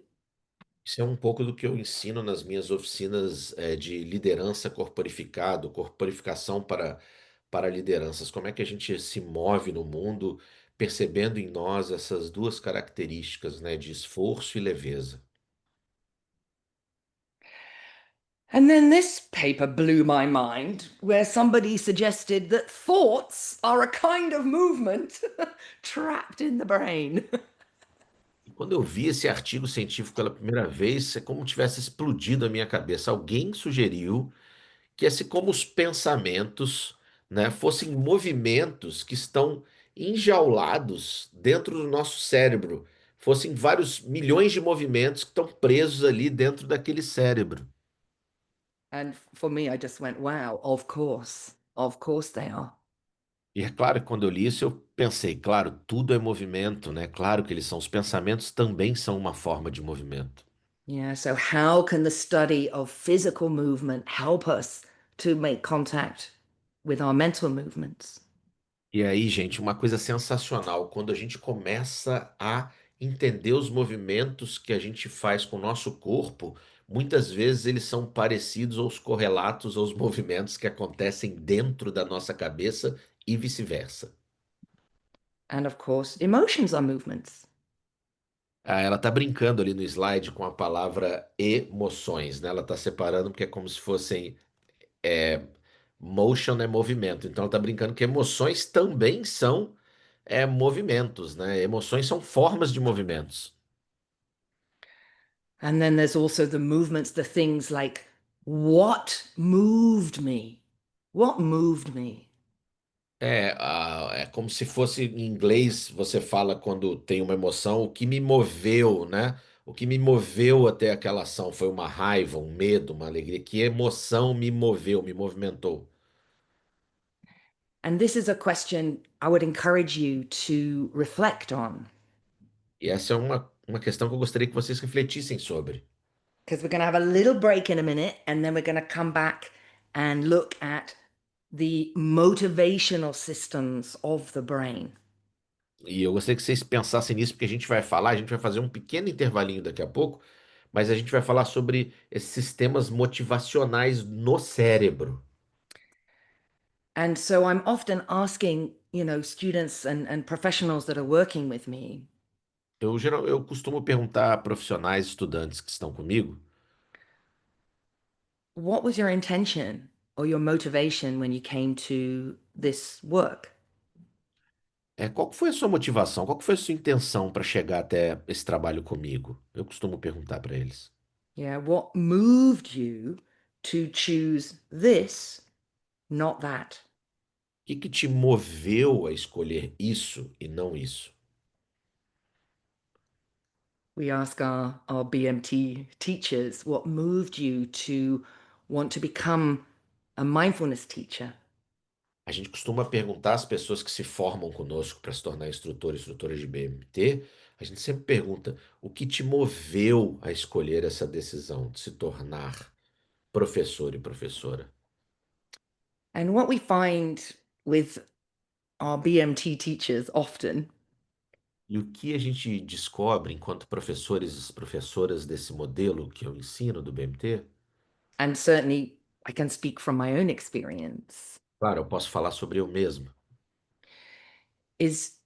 Isso é um pouco do que eu ensino nas minhas oficinas, de liderança corporificado, corporificação para lideranças. Como é que a gente se move no mundo percebendo em nós essas duas características, né, de esforço e leveza. And then this paper blew my mind, where somebody suggested that thoughts are a kind of movement trapped in the brain. E quando eu vi esse artigo científico pela primeira vez, é como tivesse explodido a minha cabeça. Alguém sugeriu que assim como os pensamentos, né, fossem movimentos que estão enjaulados dentro do nosso cérebro, fossem vários milhões de movimentos que estão presos ali dentro daquele cérebro. And for me, I just went, wow, of course they are. E é claro que quando eu li isso, eu pensei, claro, tudo é movimento, né? Claro que eles são, os pensamentos também são uma forma de movimento. Yeah, so how can the study of physical movement help us to make contact with our mental movements? E aí, gente, uma coisa sensacional, quando a gente começa a entender os movimentos que a gente faz com o nosso corpo, muitas vezes eles são parecidos ou correlatos aos movimentos que acontecem dentro da nossa cabeça e vice-versa. And of course, emotions are movements. Ah, ela está brincando ali no slide com a palavra emoções, né? Ela está separando porque é como se fossem é, motion é movimento. Então ela está brincando que emoções também são movimentos, né? Emoções são formas de movimentos. And then there's also the movements, the things like, what moved me? What moved me? É como se fosse em inglês, você fala quando tem uma emoção, o que me moveu, né? O que me moveu até aquela ação foi uma raiva, um medo, uma alegria. Que emoção me moveu, me movimentou? And this is a question I would encourage you to reflect on, E essa é uma questão que eu gostaria que vocês refletissem sobre. because we're going to have a little break in a minute and then we're going to come back and look at the motivational systems of the brain. E eu gostaria que vocês pensassem nisso, porque a gente vai falar, a gente vai fazer um pequeno intervalinho daqui a pouco, mas a gente vai falar sobre esses sistemas motivacionais no cérebro. And so I'm often asking, students and professionals that are working with me, Eu costumo perguntar a profissionais, estudantes que estão comigo, what was your intention or your motivation when you came to this work? qual que foi a sua motivação, qual que foi a sua intenção para chegar até esse trabalho comigo? Eu costumo perguntar para eles. Yeah, what moved you to choose this, not that? O que que te moveu a escolher isso e não isso? We ask our BMT teachers, what moved you to want to become a mindfulness teacher? A gente costuma perguntar às pessoas que se formam conosco para se tornar instrutor e instrutora de BMT, a gente sempre pergunta o que te moveu a escolher essa decisão de se tornar professor e professora. And what we find with our BMT teachers often E o que a gente descobre enquanto professores e professoras desse modelo que eu ensino do BMT? and certainly I can speak from my own experience, Claro, eu posso falar sobre eu mesmo. is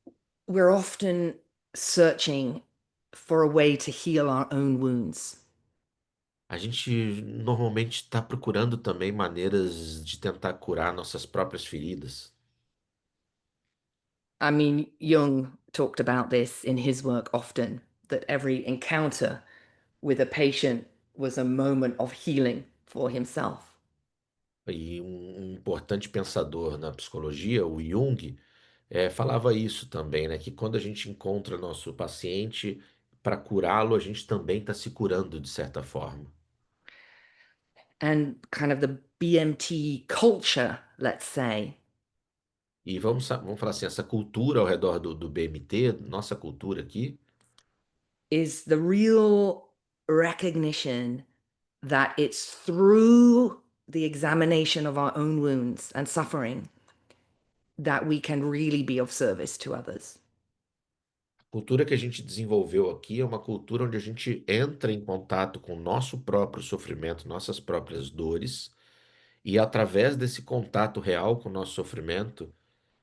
we're often searching for a way to heal our own wounds. A gente normalmente está procurando também maneiras de tentar curar nossas próprias feridas. I mean, Jung talked about this in his work often, that every encounter with a patient was a moment of healing for himself. E um importante pensador na psicologia, o Jung, falava isso também, né? Que quando a gente encontra nosso paciente, para curá-lo, a gente também está se curando de certa forma. And kind of the BMT culture, let's say, E vamos falar assim, essa cultura ao redor do BMT, nossa cultura aqui, is the real recognition that it's through the examination of our own wounds and suffering that we can really be of service to others. cultura que a gente desenvolveu aqui é uma cultura onde a gente entra em contato com o nosso próprio sofrimento, nossas próprias dores, e através desse contato real com o nosso sofrimento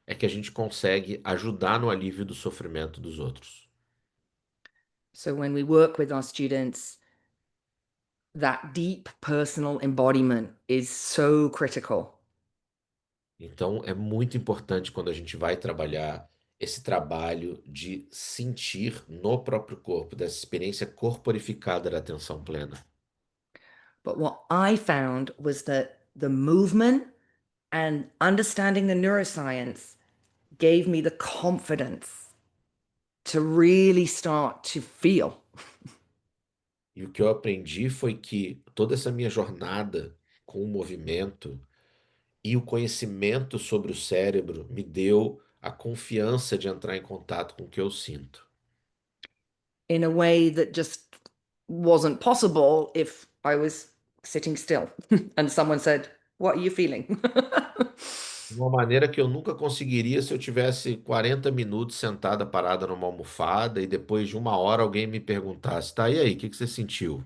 é que a gente consegue ajudar no alívio do sofrimento dos outros. So when we work with our students, that deep personal embodiment is so critical. Então, é muito importante quando a gente vai trabalhar esse trabalho de sentir no próprio corpo, dessa experiência corporificada da atenção plena. But what I found was that the movement and understanding the neuroscience gave me the confidence to really start to feel. E o que eu aprendi foi que toda essa minha jornada com o movimento e o conhecimento sobre o cérebro me deu a confiança de entrar em contato com o que eu sinto. In a way that just wasn't possible if I was sitting still and someone said, "What are you feeling?" De uma maneira que eu nunca conseguiria se eu tivesse 40 minutos sentada parada numa almofada e depois de uma hora alguém me perguntasse, tá, e aí, o que que você sentiu?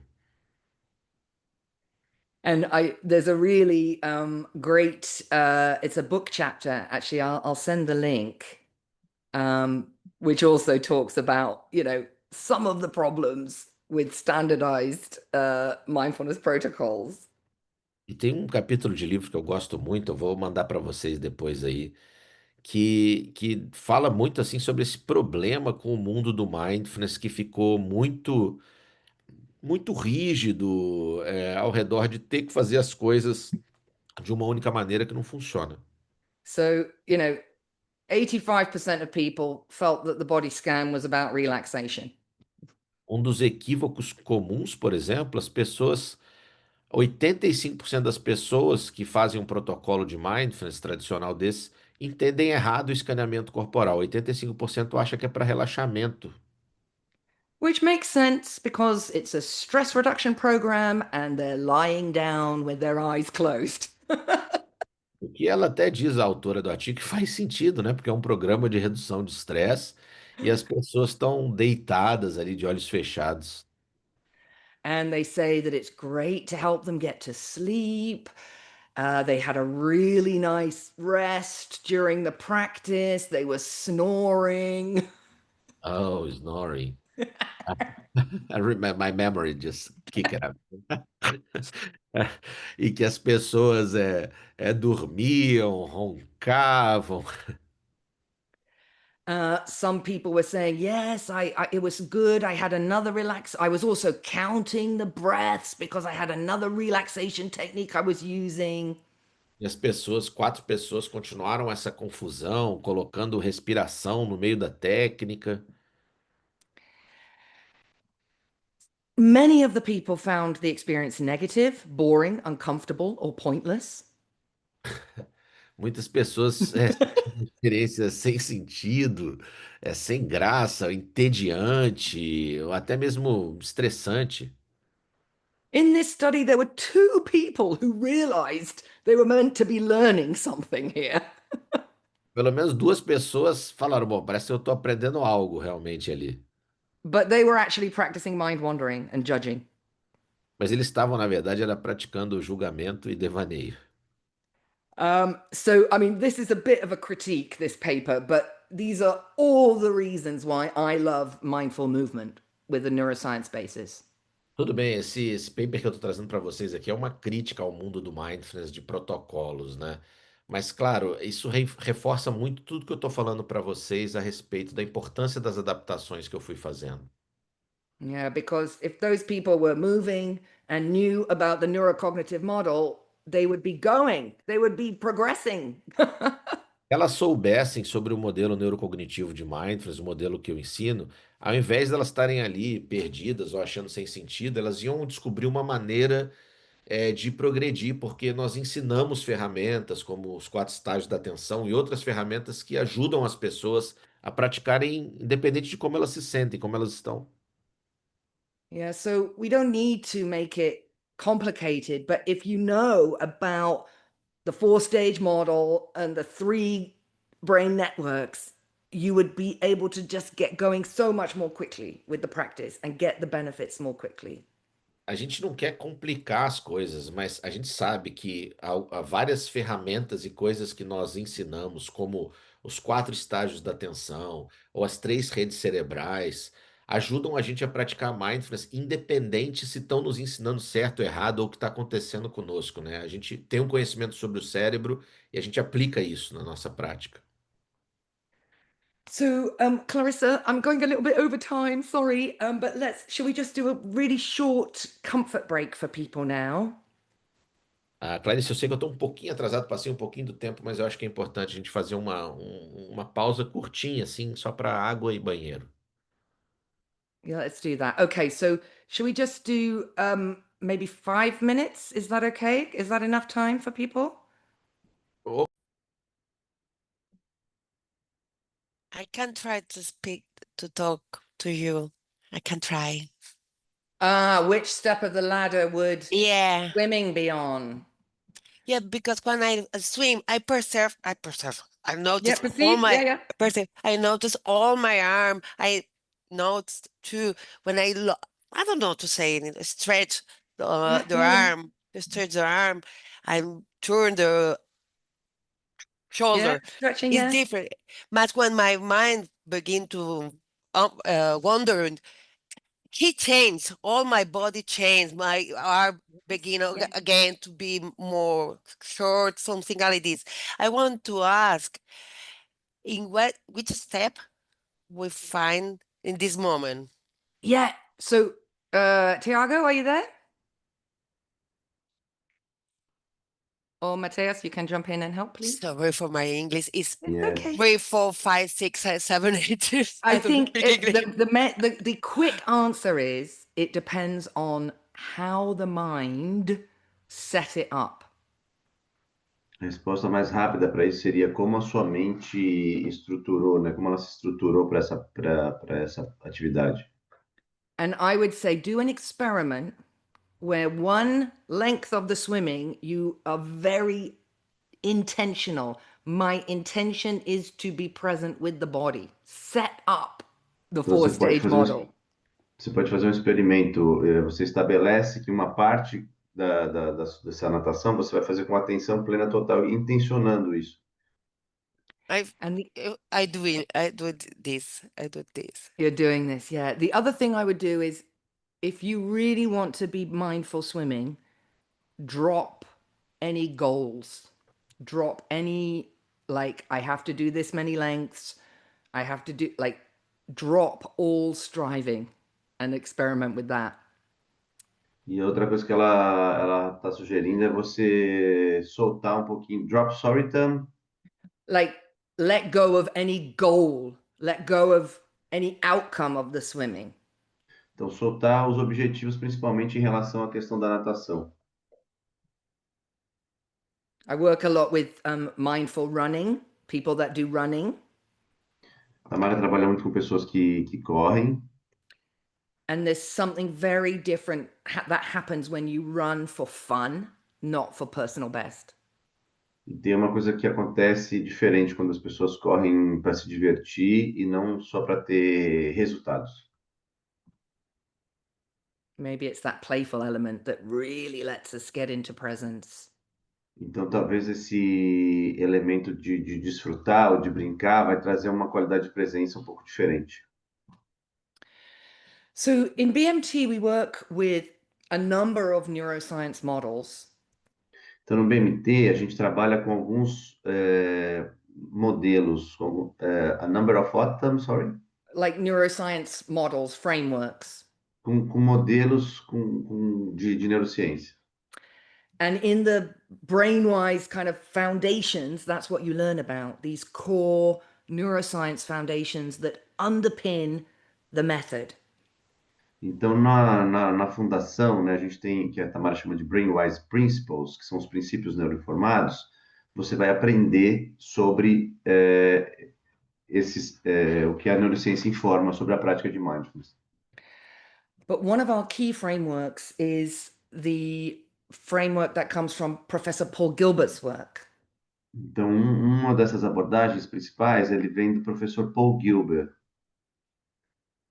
And there's a really great it's a book chapter actually. I'll send the link, which also talks about some of the problems with standardized mindfulness protocols. E tem um capítulo de livro que eu gosto muito, eu vou mandar para vocês depois aí, que fala muito assim sobre esse problema com o mundo do mindfulness que ficou muito rígido, ao redor de ter que fazer as coisas de uma única maneira que não funciona. So 85% of people felt that the body scan was about relaxation. Um dos equívocos comuns, por exemplo, 85% das pessoas que fazem um protocolo de mindfulness tradicional desse entendem errado o escaneamento corporal. 85% acha que é para relaxamento. Which makes sense because it's a stress reduction program and they're lying down with their eyes closed. O que ela até diz, a autora do artigo, que faz sentido, né? Porque é um programa de redução de estresse e as pessoas estão deitadas ali de olhos fechados. And they say that it's great to help them get to sleep. They had a really nice rest during the practice. They were snoring. Oh, snoring. I remember, my memory just kicked up. E que as pessoas dormiam, roncavam. Some people were saying, yes, it was good. I had another relax. I was also counting the breaths because I had another relaxation technique I was using. E as pessoas, 4 pessoas, continuaram essa confusão, colocando respiração no meio da técnica. Many of the people found the experience negative, boring, uncomfortable, or pointless. Muitas pessoas tiveram experiências sem sentido, sem graça, entediante, ou até mesmo estressante. In this study, there were 2 people who realized they were meant to be learning something here. Pelo menos 2 pessoas falaram, bom, parece que eu estou aprendendo algo realmente ali. But they were actually practicing mind wandering and judging. Mas eles estavam, na verdade, era praticando julgamento e devaneio. So, I mean, this is a bit of a critique, this paper, but these are all the reasons why I love mindful movement with a neuroscience basis. Tudo bem, esse paper que eu estou trazendo para vocês aqui é uma crítica ao mundo do mindfulness, de protocolos, né? Mas, claro, isso reforça muito tudo que eu estou falando para vocês a respeito da importância das adaptações que eu fui fazendo. Yeah, because if those people were moving and knew about the neurocognitive model, they would be going, they would be progressing. Elas soubessem sobre o modelo neurocognitivo de mindfulness, o modelo que eu ensino, ao invés de elas estarem ali perdidas ou achando sem sentido, elas iam descobrir uma maneira de progredir, porque nós ensinamos ferramentas como os 4 estágios da atenção e outras ferramentas que ajudam as pessoas a praticarem, independente de como elas se sentem, como elas estão. Yeah, so we don't need to make it complicated, but if you know about the 4-stage model and the 3 brain networks, you would be able to just get going so much more quickly with the practice and get the benefits more quickly. A gente não quer complicar as coisas, mas a gente sabe que há várias ferramentas e coisas que nós ensinamos, como os 4 estágios da atenção ou as 3 redes cerebrais, ajudam a gente a praticar mindfulness, independente se estão nos ensinando certo ou errado ou o que está acontecendo conosco, né? A gente tem um conhecimento sobre o cérebro e a gente aplica isso na nossa prática. So, Clarissa, I'm going a little bit over time, sorry, but shall we just do a really short comfort break for people now? Clarice, eu sei que eu estou um pouquinho atrasado, passei um pouquinho do tempo, mas eu acho que é importante a gente fazer uma pausa curtinha, assim, só para água e banheiro. Yeah, let's do that. Okay, so shall we just do maybe 5 minutes? Is that okay? Is that enough time for people? I can try to speak, to talk to you. I can try. Which step of the ladder would Yeah. swimming be on? Yeah, because when I swim, I perceive. I Yeah, notice all perceive. my, Yeah. I notice all my arm. I noticed too when I don't know to say it, stretch the Yeah. arm, stretch the arm, I turn the shoulder. Stretching, It's yeah. different. But when my mind begin to wander, he changed, all my body changed, my arm begin again to be more short, something like this. I want to ask, in which step we find in this moment? Yeah. So, Tiago, are you there? Or Mateus, you can jump in and help, please. Sorry for my English. It's Yeah. Okay. 3, 4, 5, 6, 7, 8. I don't think speak English. the quick answer is it depends on how the mind set it up. A resposta mais rápida para isso seria como a sua mente estruturou, né? Como ela se estruturou para essa atividade. And I would say do an experiment where one length of the swimming you are very intentional. My intention is to be present with the body. Set up the Então, você pode 4-stage fazer model. Você pode fazer um experimento. Você estabelece que uma parte dessa natação você vai fazer com atenção plena total, intencionando isso. And I do this. you're doing this, yeah. The other thing I would do is if you really want to be mindful swimming, drop any goals. Drop any, like, I have to do this many lengths. I have to do, like, drop all striving and experiment with that. E outra coisa que ela está sugerindo é você soltar um pouquinho. Drop, sorry, Tam. Like, let go of any goal. Let go of any outcome of the swimming. Então, soltar os objetivos, principalmente em relação à questão da natação. I work a lot with mindful running, people that do running. A Mara trabalha muito com pessoas que correm. And there's something very different that happens when you run for fun, not for personal best. E tem uma coisa que acontece diferente quando as pessoas correm para se divertir e não só para ter resultados. Maybe it's that playful element that really lets us get into presence. Então, talvez esse elemento de desfrutar ou de brincar vai trazer uma qualidade de presença um pouco diferente. So in BMT, we work with a number of neuroscience models. Então, no BMT, a gente trabalha com alguns modelos, a number of what, I'm sorry? Like neuroscience models, frameworks. Com modelos de neurociência. And in the brainwise kind of foundations, that's what you learn about, these core neuroscience foundations that underpin the method. Então, na fundação, né, a gente tem, que a Tamara chama de Brainwise Principles, que são os princípios neuroinformados, você vai aprender sobre o que a neurociência informa sobre a prática de mindfulness. But one of our key frameworks is the framework that comes from Professor Paul Gilbert's work. Então, uma dessas abordagens principais, ele vem do professor Paul Gilbert.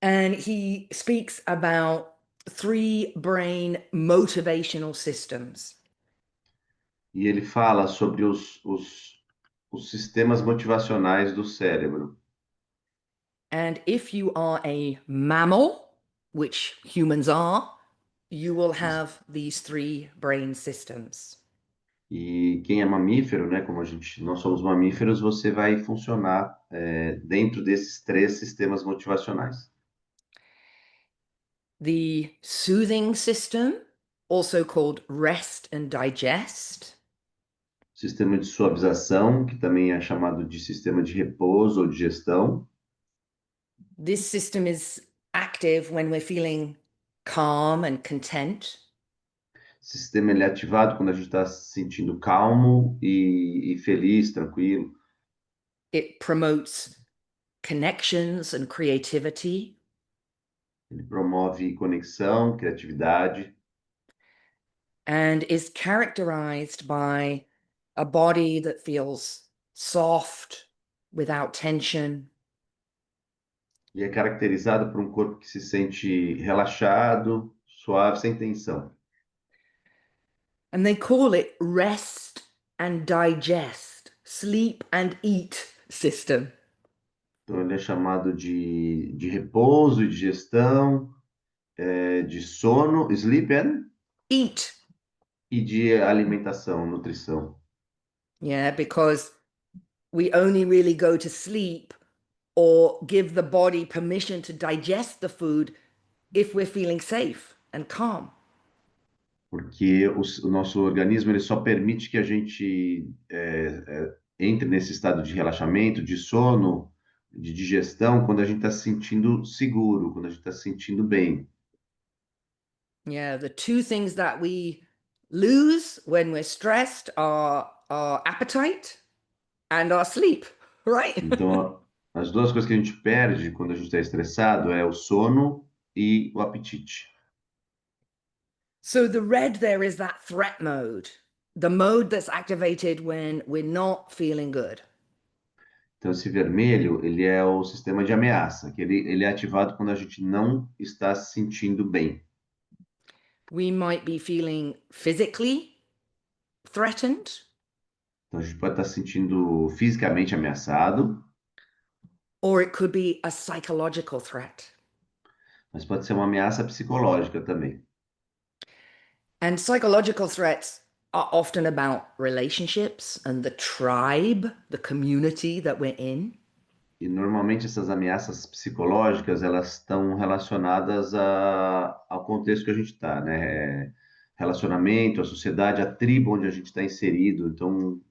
And he speaks about 3 brain motivational systems. E ele fala sobre os sistemas motivacionais do cérebro. And if you are a mammal, which humans are, you will have these 3 brain systems. E quem é mamífero, né, nós somos mamíferos, você vai funcionar dentro desses 3 sistemas motivacionais. The soothing system, also called rest and digest, Sistema de suavização, que também é chamado de sistema de repouso ou digestão. this system is active when we're feeling calm and content. Esse sistema ele é ativado quando a gente está se sentindo calmo e feliz, tranquilo. It promotes connections and creativity. Ele promove conexão, criatividade. And is characterized by a body that feels soft, without tension. E é caracterizado por um corpo que se sente relaxado, suave, sem tensão. And they call it rest and digest, sleep and eat system. Então, ele é chamado de repouso e digestão, de sono, sleep Eat. e de alimentação, nutrição. Yeah, because we only really go to sleep or give the body permission to digest the food if we're feeling safe and calm. Porque o nosso organismo ele só permite que a gente entre nesse estado de relaxamento, de sono, de digestão, quando a gente está se sentindo seguro, quando a gente está se sentindo bem. Yeah, the 2 things that we lose when we're stressed are our appetite and our sleep, right? Então, as 2 coisas que a gente perde quando a gente está estressado é o sono e o apetite. So the red there is that threat mode, the mode that's activated when we're not feeling good. Então, esse vermelho, ele é o sistema de ameaça, que ele é ativado quando a gente não está se sentindo bem. We might be feeling physically threatened, Então, a gente pode estar se sentindo fisicamente ameaçado, or it could be a psychological threat. mas pode ser uma ameaça psicológica também. And psychological threats are often about relationships and the tribe, the community that we're in. E normalmente essas ameaças psicológicas, elas estão relacionadas ao contexto que a gente está, né? Relacionamento, a sociedade, a tribo onde a gente está inserido. Então,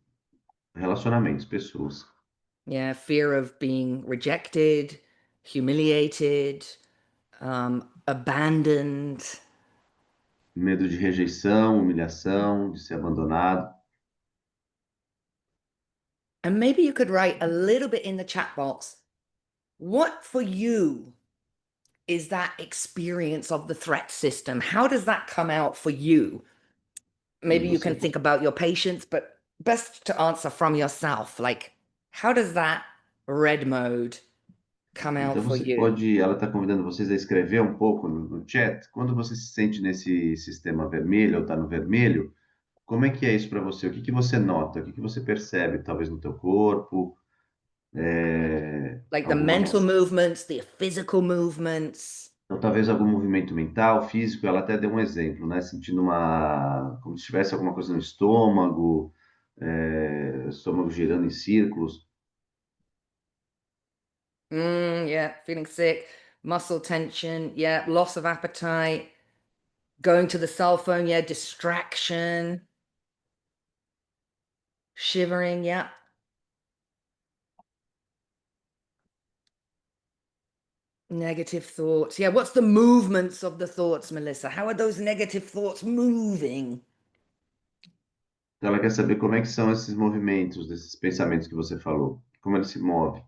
relacionamentos, pessoas. Yeah, fear of being rejected, humiliated, abandoned. Medo de rejeição, humilhação, de ser abandonado. And maybe you could write a little bit in the chat box. What for you is that experience of the threat system? How does that come out for you? Maybe you can Você- think about your patients, but best to answer from yourself. Like, how does that red mode come out Então for você you? pode, ela está convidando vocês a escrever um pouco no chat. Quando você se sente nesse sistema vermelho ou está no vermelho, como é que é isso para você? O que que você nota? O que que você percebe, talvez no teu corpo? Like the Alguma, mental movements, the physical movements. ou talvez algum movimento mental, físico. Ela até deu um exemplo, né? Sentindo como se tivesse alguma coisa no estômago, estômago girando em círculos. Yeah, feeling sick, muscle tension, yeah, loss of appetite, going to the cell phone, yeah, distraction, shivering, yeah. Negative thoughts. Yeah, what's the movements of the thoughts, Melissa? How are those negative thoughts moving? Então ela quer saber como é que são esses movimentos, desses pensamentos que você falou. Como ele se move. Acho que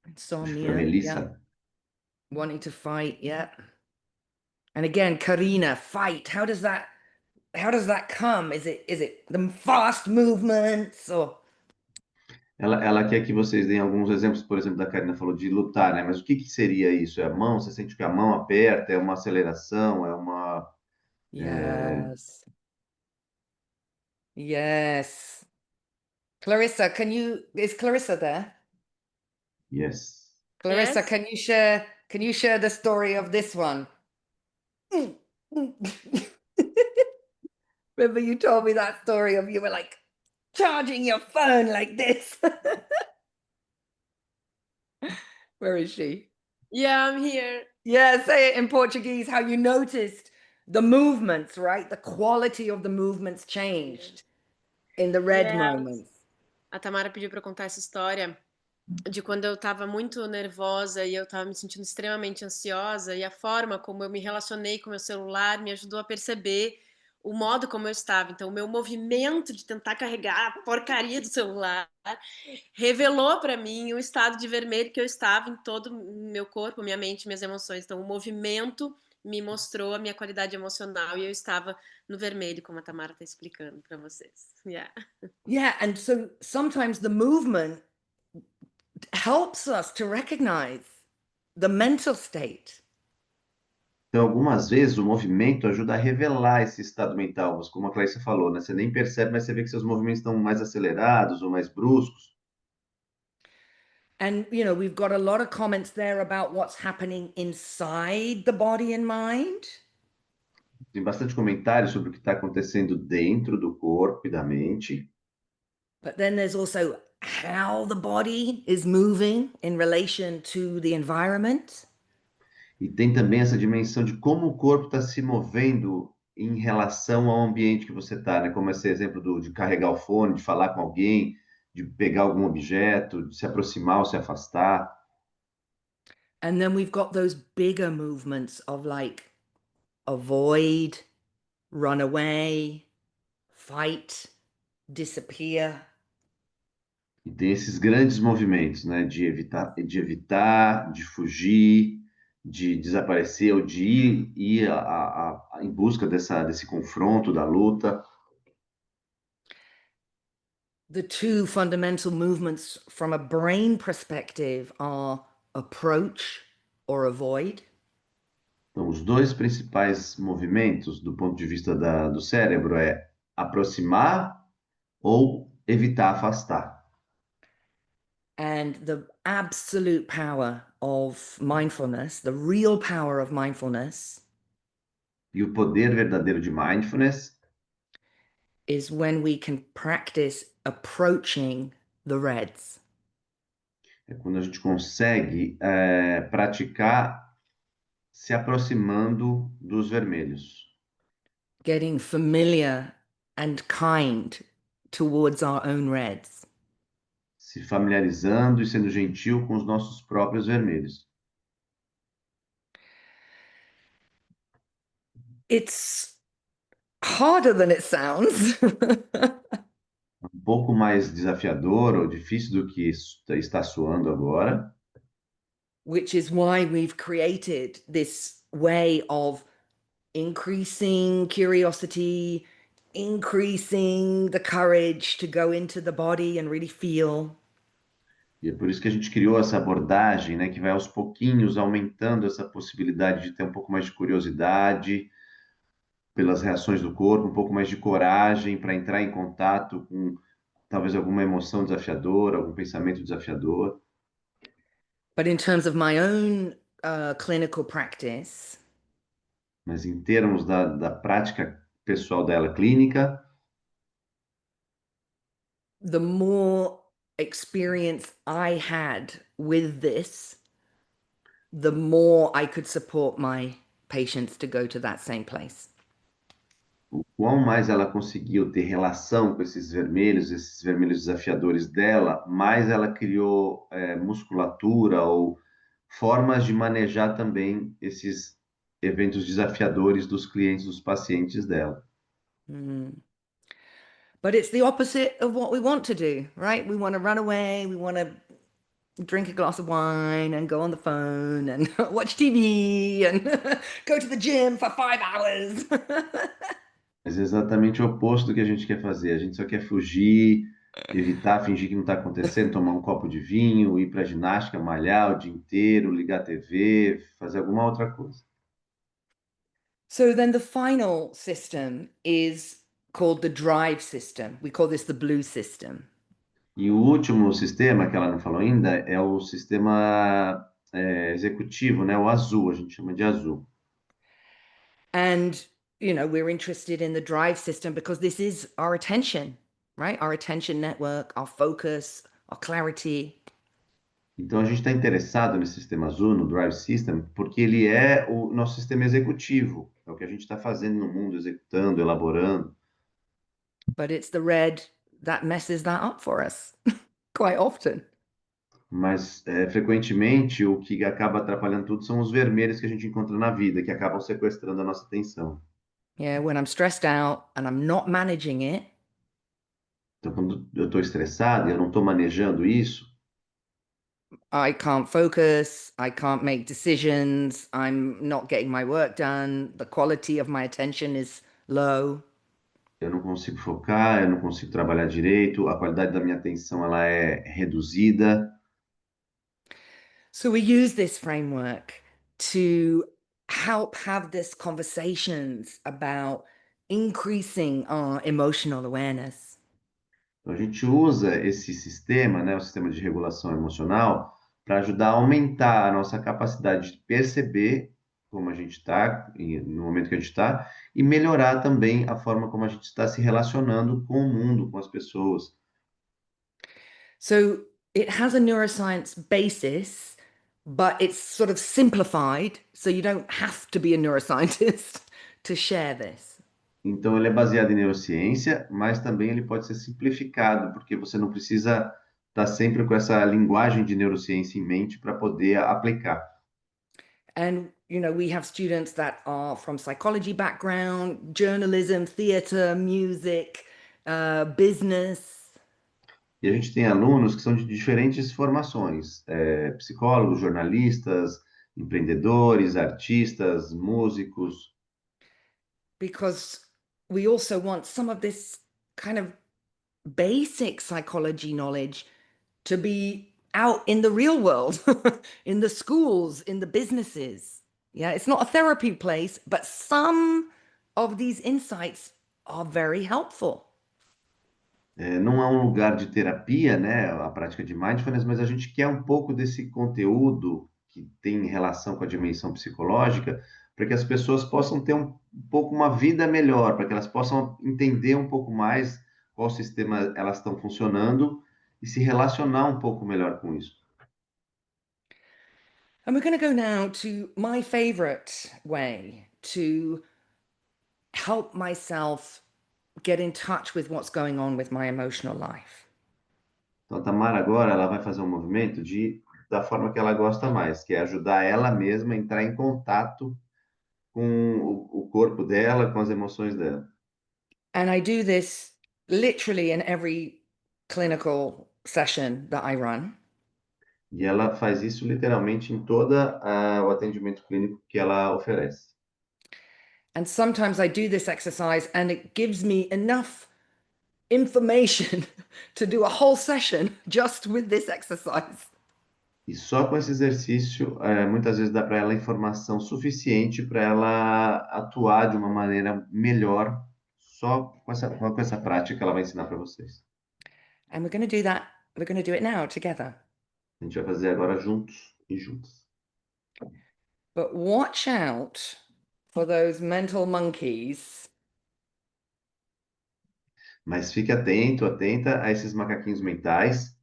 para Insomnia, yeah. Melissa. Wanting to fight, yeah. And again, Karina, fight. How does that come? Is it the fast movements or Ela quer que vocês deem alguns exemplos, por exemplo, da Karina falou de lutar, né? Mas o que que seria isso? É a mão? Você sente que a mão aperta? É uma aceleração? É uma... Yes. Yes. Clarissa, is Clarissa there? Yes. Clarissa, Yes? can you share the story of this one? Remember you told me that story of you were like charging your phone like this. Where is she? Yeah, I'm here. Yeah, say it in Portuguese, how you noticed the movements, right? The quality of the movements changed in the red Yes. moments. A Tamara pediu para eu contar essa história de quando eu estava muito nervosa e eu estava me sentindo extremamente ansiosa, e a forma como eu me relacionei com o meu celular me ajudou a perceber o modo como eu estava. Então, o meu movimento de tentar carregar a porcaria do celular revelou para mim o estado de vermelho que eu estava em todo o meu corpo, minha mente, minhas emoções. Então, o movimento me mostrou a minha qualidade emocional e eu estava no vermelho, como a Tamara está explicando para vocês. Yeah. Yeah, and so sometimes the movement helps us to recognize the mental state. Então, algumas vezes o movimento ajuda a revelar esse estado mental, mas como a Clarice falou, né? Você nem percebe, mas você vê que seus movimentos estão mais acelerados ou mais bruscos. And, you know, we've got a lot of comments there about what's happening inside the body and mind. Tem bastante comentário sobre o que está acontecendo dentro do corpo e da mente. But then there's also how the body is moving in relation to the environment. E tem também essa dimensão de como o corpo está se movendo em relação ao ambiente que você está, né? Como esse exemplo de carregar o fone, de falar com alguém, de pegar algum objeto, de se aproximar ou se afastar. And then we've got those bigger movements of like avoid, run away, fight, disappear. E tem esses grandes movimentos, né? De fugir, de desaparecer ou de ir em busca desse confronto, da luta. The two fundamental movements from a brain perspective are approach or avoid. Então, os dois principais movimentos do ponto de vista do cérebro é aproximar ou evitar afastar. And the absolute power of mindfulness, the real power of mindfulness, E o poder verdadeiro de mindfulness is when we can practice approaching the reds. é quando a gente consegue praticar se aproximando dos vermelhos, Getting familiar and kind towards our own reds. se familiarizando e sendo gentil com os nossos próprios vermelhos. It's harder than it sounds. Um pouco mais desafiador ou difícil do que está soando agora, Which is why we've created this way of increasing curiosity, increasing the courage to go into the body and really feel. e é por isso que a gente criou essa abordagem, né, que vai aos pouquinhos aumentando essa possibilidade de ter um pouco mais de curiosidade pelas reações do corpo, um pouco mais de coragem para entrar em contato com talvez alguma emoção desafiadora, algum pensamento desafiador. But in terms of my own clinical practice, Mas em termos da prática pessoal dela clínica, the more experience I had with this, the more I could support my patients to go to that same place. o quão mais ela conseguiu ter relação com esses vermelhos desafiadores dela, mais ela criou musculatura ou formas de manejar também esses eventos desafiadores dos clientes, dos pacientes dela. Mm. But it's the opposite of what we want to do, right? We want to run away, we want to drink a glass of wine and go on the phone and watch TV and go to the gym for 5 hours. Mas é exatamente o oposto do que a gente quer fazer. A gente só quer fugir, Evitar, fingir que não está acontecendo, tomar um copo de vinho, ir para a ginástica, malhar o dia inteiro, ligar a TV, fazer alguma outra coisa. So then the final system is called the drive system. We call this the blue system. E o último sistema, que ela não falou ainda, é o sistema executivo, né? O azul, a gente chama de azul. And, we're interested in the drive system because this is our attention, right? Our attention network, our focus, our clarity. Então a gente está interessado nesse sistema azul, no Drive System, porque ele é o nosso sistema executivo. É o que a gente está fazendo no mundo, executando, elaborando. But it's the red that messes that up for us quite often. Mas frequentemente o que acaba atrapalhando tudo são os vermelhos que a gente encontra na vida, que acabam sequestrando a nossa atenção. Yeah, when I'm stressed out and I'm not managing it, Então, quando eu estou estressado e eu não estou manejando isso, I can't focus, I can't make decisions, I'm not getting my work done, the quality of my attention is low. eu não consigo focar, eu não consigo trabalhar direito, a qualidade da minha atenção ela é reduzida. So we use this framework to help have this conversations about increasing our emotional awareness. Então, a gente usa esse sistema, né, o sistema de regulação emocional, para ajudar a aumentar a nossa capacidade de perceber como a gente está, no momento que a gente está, e melhorar também a forma como a gente está se relacionando com o mundo, com as pessoas. So it has a neuroscience basis, but it's sort of simplified, so you don't have to be a neuroscientist to share this. Então, ele é baseado em neurociência, mas também ele pode ser simplificado, porque você não precisa estar sempre com essa linguagem de neurociência em mente para poder aplicar. And we have students that are from psychology background, journalism, theater, music, business. E a gente tem alunos que são de diferentes formações, psicólogos, jornalistas, empreendedores, artistas, músicos, Because we also want some of this kind of basic psychology knowledge to be out in the real world, in the schools, in the businesses. Yeah, it's not a therapy place, but some of these insights are very helpful. Não é um lugar de terapia, né, a prática de mindfulness, mas a gente quer um pouco desse conteúdo que tem relação com a dimensão psicológica, para que as pessoas possam ter um pouco uma vida melhor, para que elas possam entender um pouco mais qual sistema elas estão funcionando e se relacionar um pouco melhor com isso. And we're going to go now to my favorite way to help myself get in touch with what's going on with my emotional life. Então, a Tamara agora ela vai fazer um movimento da forma que ela gosta mais, que é ajudar ela mesma a entrar em contato com o corpo dela, com as emoções dela. And I do this literally in every clinical session that I run. E ela faz isso literalmente em toda o atendimento clínico que ela oferece. And sometimes I do this exercise and it gives me enough information to do a whole session just with this exercise. E só com esse exercício, muitas vezes dá para ela informação suficiente para ela atuar de uma maneira melhor, só com essa prática que ela vai ensinar para vocês. And we're going to do that. We're going to do it now together. A gente vai fazer agora juntos e juntas. But watch out for those mental monkeys Mas fique atento, atenta a esses macaquinhos mentais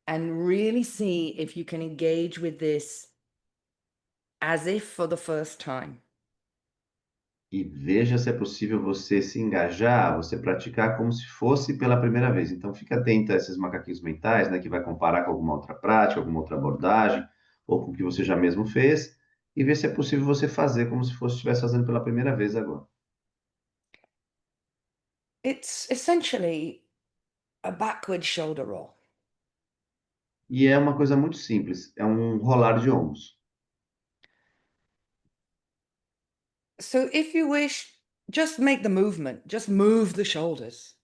and really see if you can engage with this as if for the first time. e veja se é possível você se engajar, você praticar como se fosse pela primeira vez. Então, fique atento a esses macaquinhos mentais, né, que vai comparar com alguma outra prática, alguma outra abordagem, ou com o que você já mesmo fez, e ver se é possível você fazer como se fosse estivesse fazendo pela primeira vez agora. It's essentially a backward shoulder roll. E é uma coisa muito simples, é um rolar de ombros. So if you wish, just make the movement, just move the shoulders.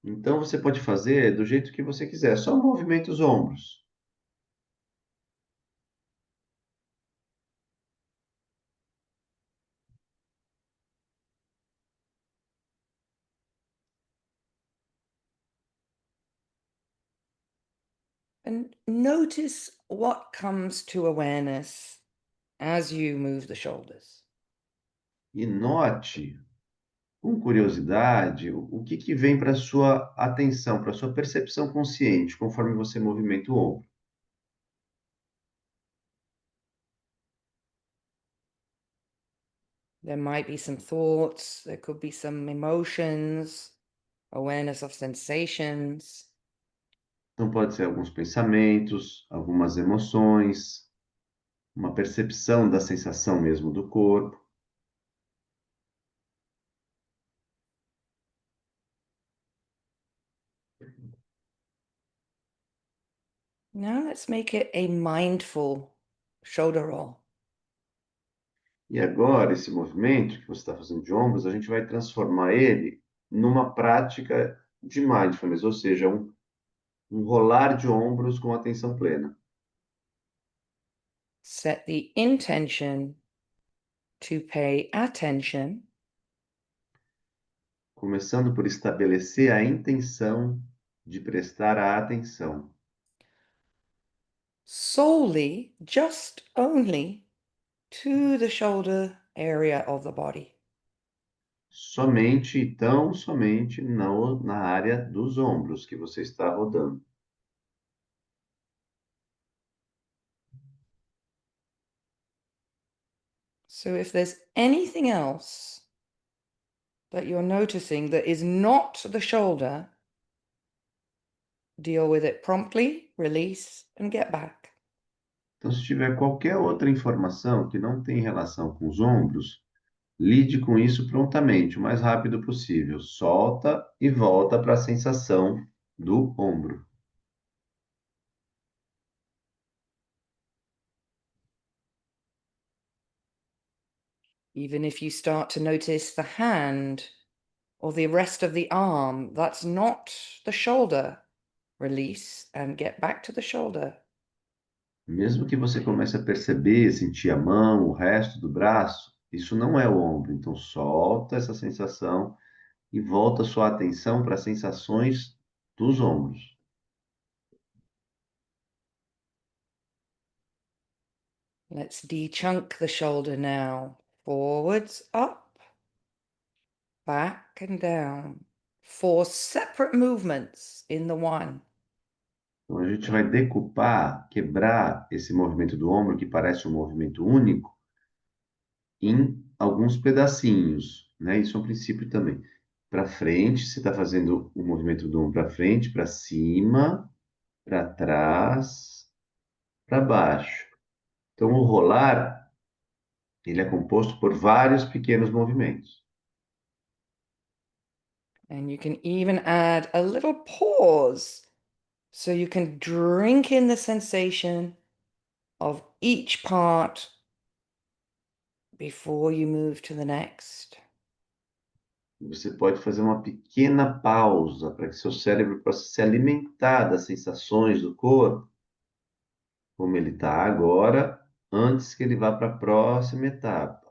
Então você pode fazer do jeito que você quiser, só movimenta os ombros. And notice what comes to awareness as you move the shoulders. E note, com curiosidade, o que que vem para sua atenção, para sua percepção consciente, conforme você movimenta o ombro. There might be some thoughts, there could be some emotions, awareness of sensations. Então pode ser alguns pensamentos, algumas emoções, uma percepção da sensação mesmo do corpo. Now let's make it a mindful shoulder roll. E agora, esse movimento que você está fazendo de ombros, a gente vai transformar ele numa prática de mindfulness, ou seja, um rolar de ombros com atenção plena. Set the intention to pay attention Começando por estabelecer a intenção de prestar a atenção solely, just only to the shoulder area of the body. somente e tão somente na área dos ombros que você está rodando. So if there's anything else that you're noticing that is not the shoulder, deal with it promptly, release, and get back. Então, se tiver qualquer outra informação que não tem relação com os ombros, lide com isso prontamente, o mais rápido possível. Solta e volta para a sensação do ombro. Even if you start to notice the hand or the rest of the arm, that's not the shoulder. Release and get back to the shoulder. Mesmo que você comece a perceber, sentir a mão, o resto do braço, isso não é o ombro. Então, solta essa sensação e volta sua atenção para as sensações dos ombros. Let's de-chunk the shoulder now. Forwards, up, back and down. 4 separate movements in the one. Então, a gente vai decupar, quebrar esse movimento do ombro, que parece um movimento único, em alguns pedacinhos, né? Isso é um princípio também. Para frente, você está fazendo o movimento do ombro para frente, para cima, para trás, para baixo. Então, o rolar, ele é composto por vários pequenos movimentos. And you can even add a little pause so you can drink in the sensation of each part before you move to the next. Você pode fazer uma pequena pausa para que seu cérebro possa se alimentar das sensações do corpo, como ele está agora, antes que ele vá para a próxima etapa.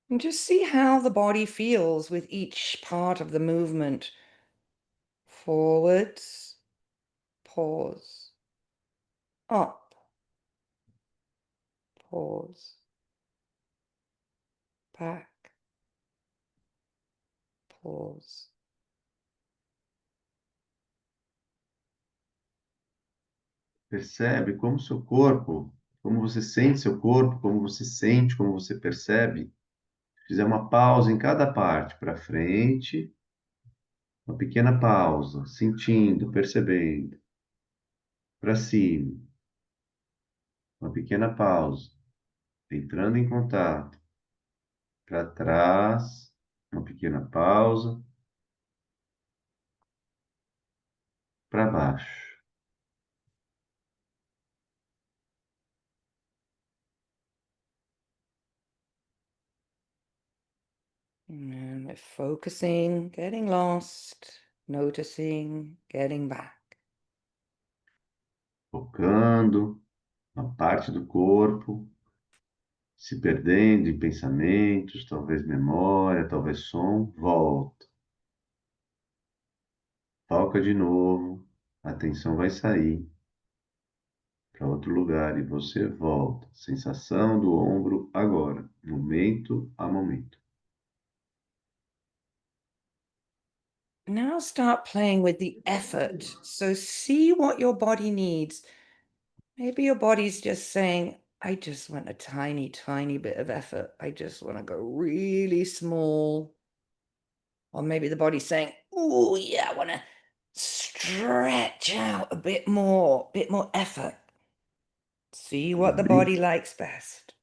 And just see how the body feels with each part of the movement. Forwards, pause. Up, pause. Back, pause. Percebe como seu corpo, como você sente seu corpo, como você sente, como você percebe Fizer uma pausa em cada parte, para frente, uma pequena pausa, sentindo, percebendo, para cima, uma pequena pausa, entrando em contato, para trás, uma pequena pausa, para baixo. And we're focusing, getting lost, noticing, getting back. Focando uma parte do corpo, se perdendo em pensamentos, talvez memória, talvez som, volta. Toca de novo, a atenção vai sair para outro lugar e você volta. Sensação do ombro agora, momento a momento. Now start playing with the effort. So see what your body needs. Maybe your body's just saying, I just want a tiny, tiny bit of effort. I just want to go really small. Or maybe the body's saying, oh, yeah, I want to stretch out a bit more effort. See what the body likes best.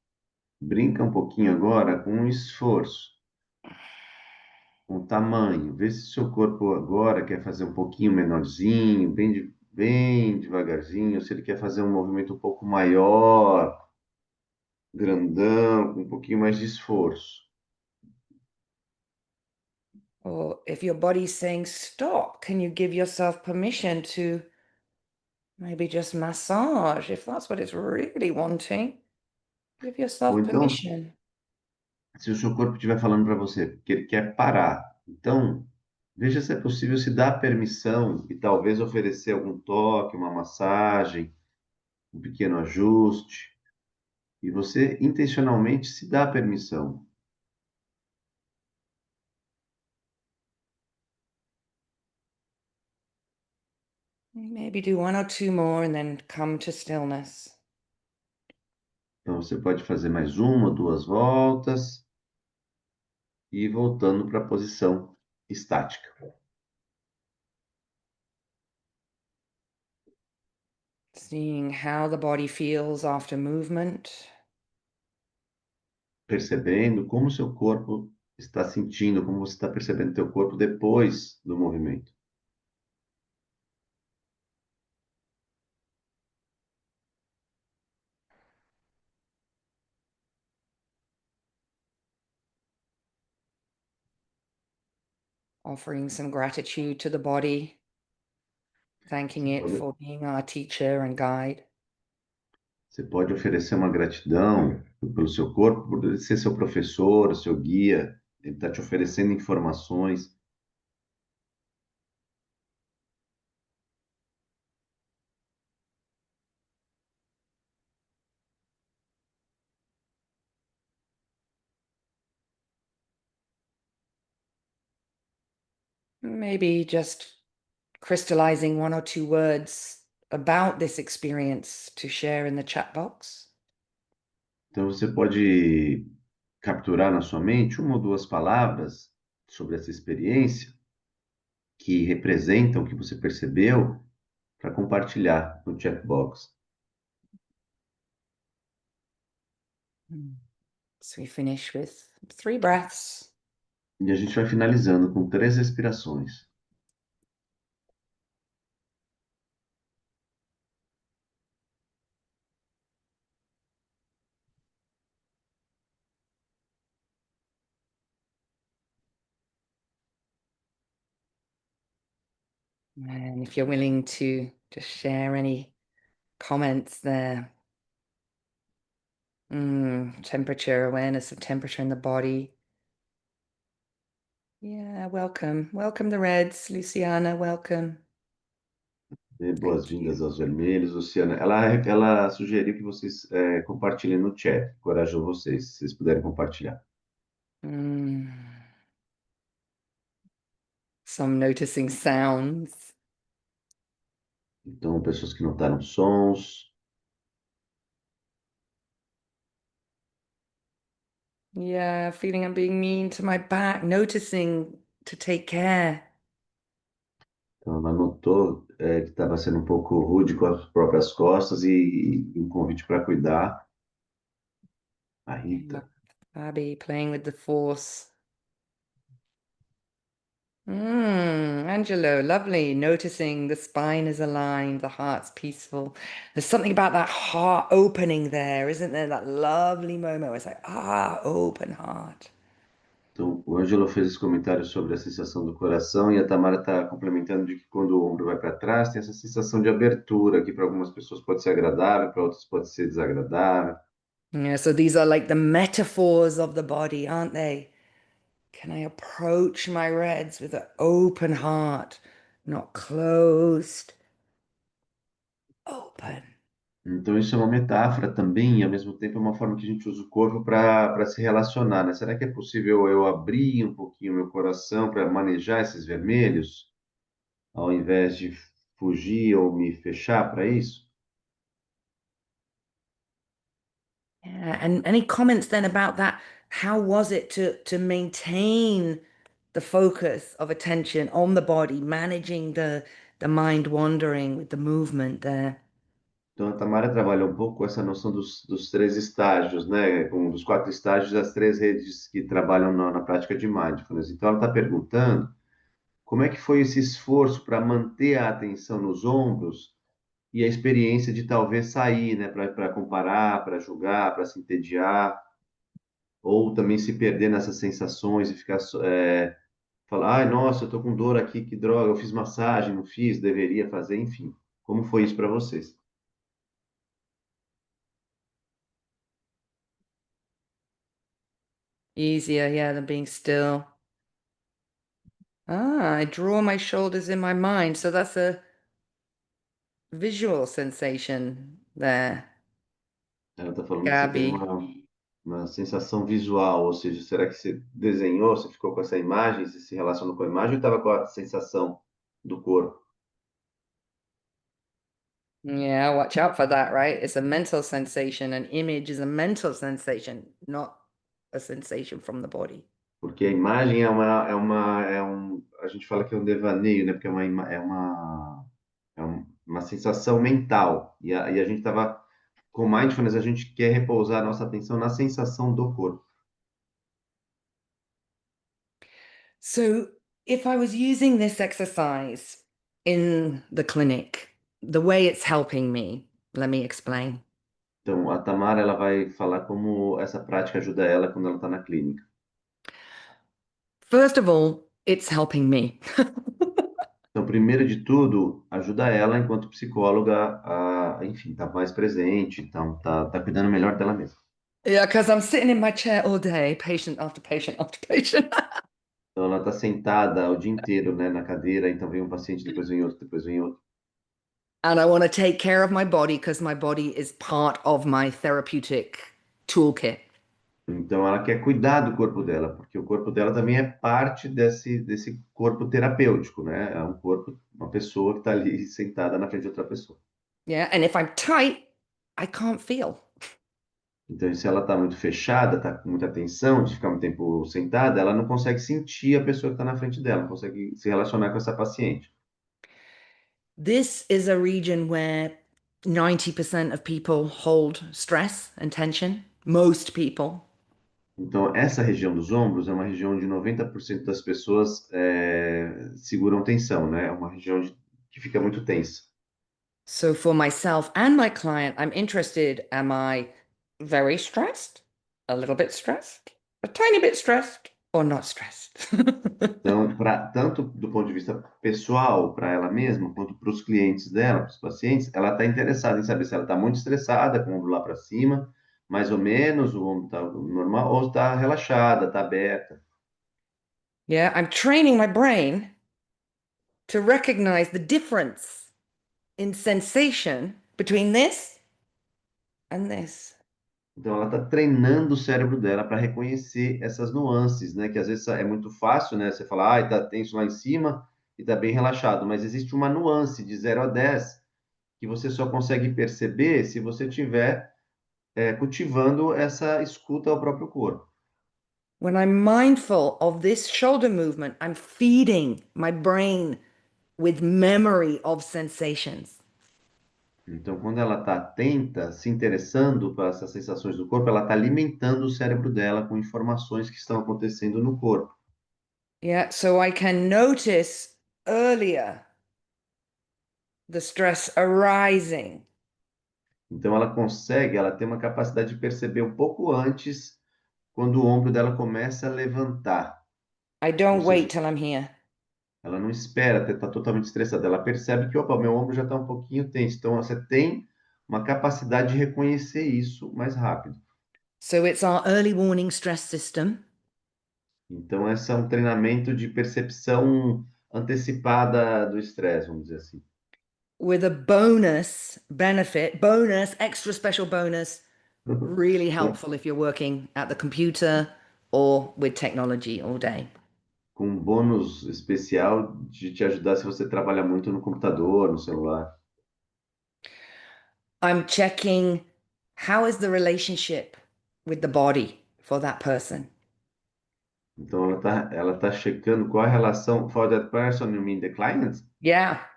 Brinca um pouquinho agora com o esforço, com o tamanho. Vê se o seu corpo agora quer fazer um pouquinho menorzinho, bem devagarzinho, ou se ele quer fazer um movimento um pouco maior, grandão, com um pouquinho mais de esforço. Or if your body's saying stop, can you give yourself permission to maybe just massage if that's what it's really wanting? Give yourself Ou então, permission. se o seu corpo estiver falando para você que ele quer parar, então veja se é possível se dar permissão e talvez oferecer algum toque, uma massagem, um pequeno ajuste. E você intencionalmente se dá permissão. Maybe do one or two more and then come to stillness. Então você pode fazer mais uma, duas voltas e ir voltando para a posição estática. Seeing how the body feels after movement. Percebendo como o seu corpo está sentindo, como você está percebendo o seu corpo depois do movimento. Offering some gratitude to the body, thanking it for being our teacher and guide. Você pode oferecer uma gratidão pelo seu corpo, por ele ser seu professor, seu guia, ele está te oferecendo informações. Maybe just crystallizing one or two words about this experience to share in the chat box. Então você pode capturar na sua mente uma ou duas palavras sobre essa experiência que representam o que você percebeu para compartilhar no chat box. So we finish with 3 breaths. E a gente vai finalizando com 3 respirações. And if you're willing to just share any comments there. Temperature, awareness of temperature in the body. Yeah, welcome. Welcome the reds. Luciana, welcome. Dê boas-vindas aos vermelhos, Luciana. Ela sugeriu que vocês compartilhem no chat. Encorajou vocês, se vocês puderem compartilhar. Some noticing sounds. Então, pessoas que notaram sons. Yeah, feeling I'm being mean to my back, noticing to take care. Então, ela notou que estava sendo um pouco rude com as próprias costas e um convite para cuidar. A Rita. Abby playing with the force. Angelo, lovely. Noticing the spine is aligned, the heart's peaceful. There's something about that heart opening there, isn't there? That lovely moment where it's like, open heart. Então, o Ângelo fez esse comentário sobre a sensação do coração e a Tamara está complementando de que quando o ombro vai para trás, tem essa sensação de abertura, que para algumas pessoas pode ser agradável, para outras pode ser desagradável. Yeah, so these are like the metaphors of the body, aren't they? Can I approach my reds with an open heart, not closed, open? Então, isso é uma metáfora também, e ao mesmo tempo é uma forma que a gente usa o corpo para se relacionar, né? Será que é possível eu abrir um pouquinho o meu coração para manejar esses vermelhos, ao invés de fugir ou me fechar para isso? Yeah, and any comments then about that? How was it to maintain the focus of attention on the body, managing the mind wandering with the movement there? Então, a Tamara trabalha um pouco com essa noção dos três estágios, né? Com dos quatro estágios das três redes que trabalham na prática de mindfulness. Então, ela está perguntando como é que foi esse esforço para manter a atenção nos ombros e a experiência de talvez sair, né? Para comparar, para julgar, para se entediar, ou também se perder nessas sensações e ficar falar, ai, nossa, eu tô com dor aqui, que droga, eu fiz massagem, não fiz, deveria fazer, enfim. Como foi isso para vocês? Easier, yeah, than being still. I draw my shoulders in my mind. So that's a visual sensation there. Ela está falando que você tem Gabi. uma sensação visual, ou seja, será que você desenhou, você ficou com essa imagem, você se relacionou com a imagem ou estava com a sensação do corpo? Yeah, watch out for that, right? It's a mental sensation. An image is a mental sensation, not a sensation from the body. Porque a imagem a gente fala que é um devaneio, né? Porque uma sensação mental. E a gente estava com mindfulness, a gente quer repousar a nossa atenção na sensação do corpo. So, if I was using this exercise in the clinic, the way it's helping me, let me explain. Então, a Tamara, ela vai falar como essa prática ajuda ela quando ela está na clínica. First of all, it's helping me. Então, primeiro de tudo, ajuda ela, enquanto psicóloga, enfim, estar mais presente, então, tá cuidando melhor dela mesma. Yeah, because I'm sitting in my chair all day, patient after patient after patient. Então, ela está sentada o dia inteiro, né, na cadeira, então vem um paciente, depois vem outro, depois vem outro. And I want to take care of my body because my body is part of my therapeutic toolkit. Então, ela quer cuidar do corpo dela, porque o corpo dela também é parte desse corpo terapêutico, né? É um corpo, uma pessoa que está ali sentada na frente de outra pessoa. Yeah, and if I'm tight, I can't feel. Então, se ela está muito fechada, está com muita tensão, de ficar muito tempo sentada, ela não consegue sentir a pessoa que está na frente dela, não consegue se relacionar com essa paciente. This is a region where 90% of people hold stress and tension. Most people. Então, essa região dos ombros é uma região onde 90% das pessoas seguram tensão, né? É uma região que fica muito tensa. So for myself and my client, I'm interested, am I very stressed? A little bit stressed? A tiny bit stressed? Or not stressed? Então, tanto do ponto de vista pessoal, para ela mesma, quanto para os clientes dela, para os pacientes, ela está interessada em saber se ela está muito estressada, com o ombro lá para cima, mais ou menos, o ombro está normal, ou está relaxada, está aberta. Yeah, I'm training my brain to recognize the difference in sensation between this and this. Então, ela está treinando o cérebro dela para reconhecer essas nuances, né? Que às vezes é muito fácil, né? Você falar, está tenso lá em cima e está bem relaxado, mas existe uma nuance de 0 a 10 que você só consegue perceber se você estiver cultivando essa escuta ao próprio corpo. When I'm mindful of this shoulder movement, I'm feeding my brain with memory of sensations. Então, quando ela está atenta, se interessando para essas sensações do corpo, ela está alimentando o cérebro dela com informações que estão acontecendo no corpo. Yeah, so I can notice earlier the stress arising. Então, ela tem uma capacidade de perceber um pouco antes quando o ombro dela começa a levantar. I Ou don't seja, wait till I'm here. ela não espera estar totalmente estressada, ela percebe que, opa, meu ombro já está um pouquinho tenso. Então, você tem uma capacidade de reconhecer isso mais rápido. So it's our early warning stress system. Então, esse é um treinamento de percepção antecipada do estresse, vamos dizer assim. With a bonus benefit, bonus, extra special bonus, really helpful if you're working at the computer or with technology all day. Com um bônus especial de te ajudar se você trabalha muito no computador, no celular. I'm checking how is the relationship with the body for that person. Então, ela tá checando qual a relação. For that person, you mean the client? Yeah.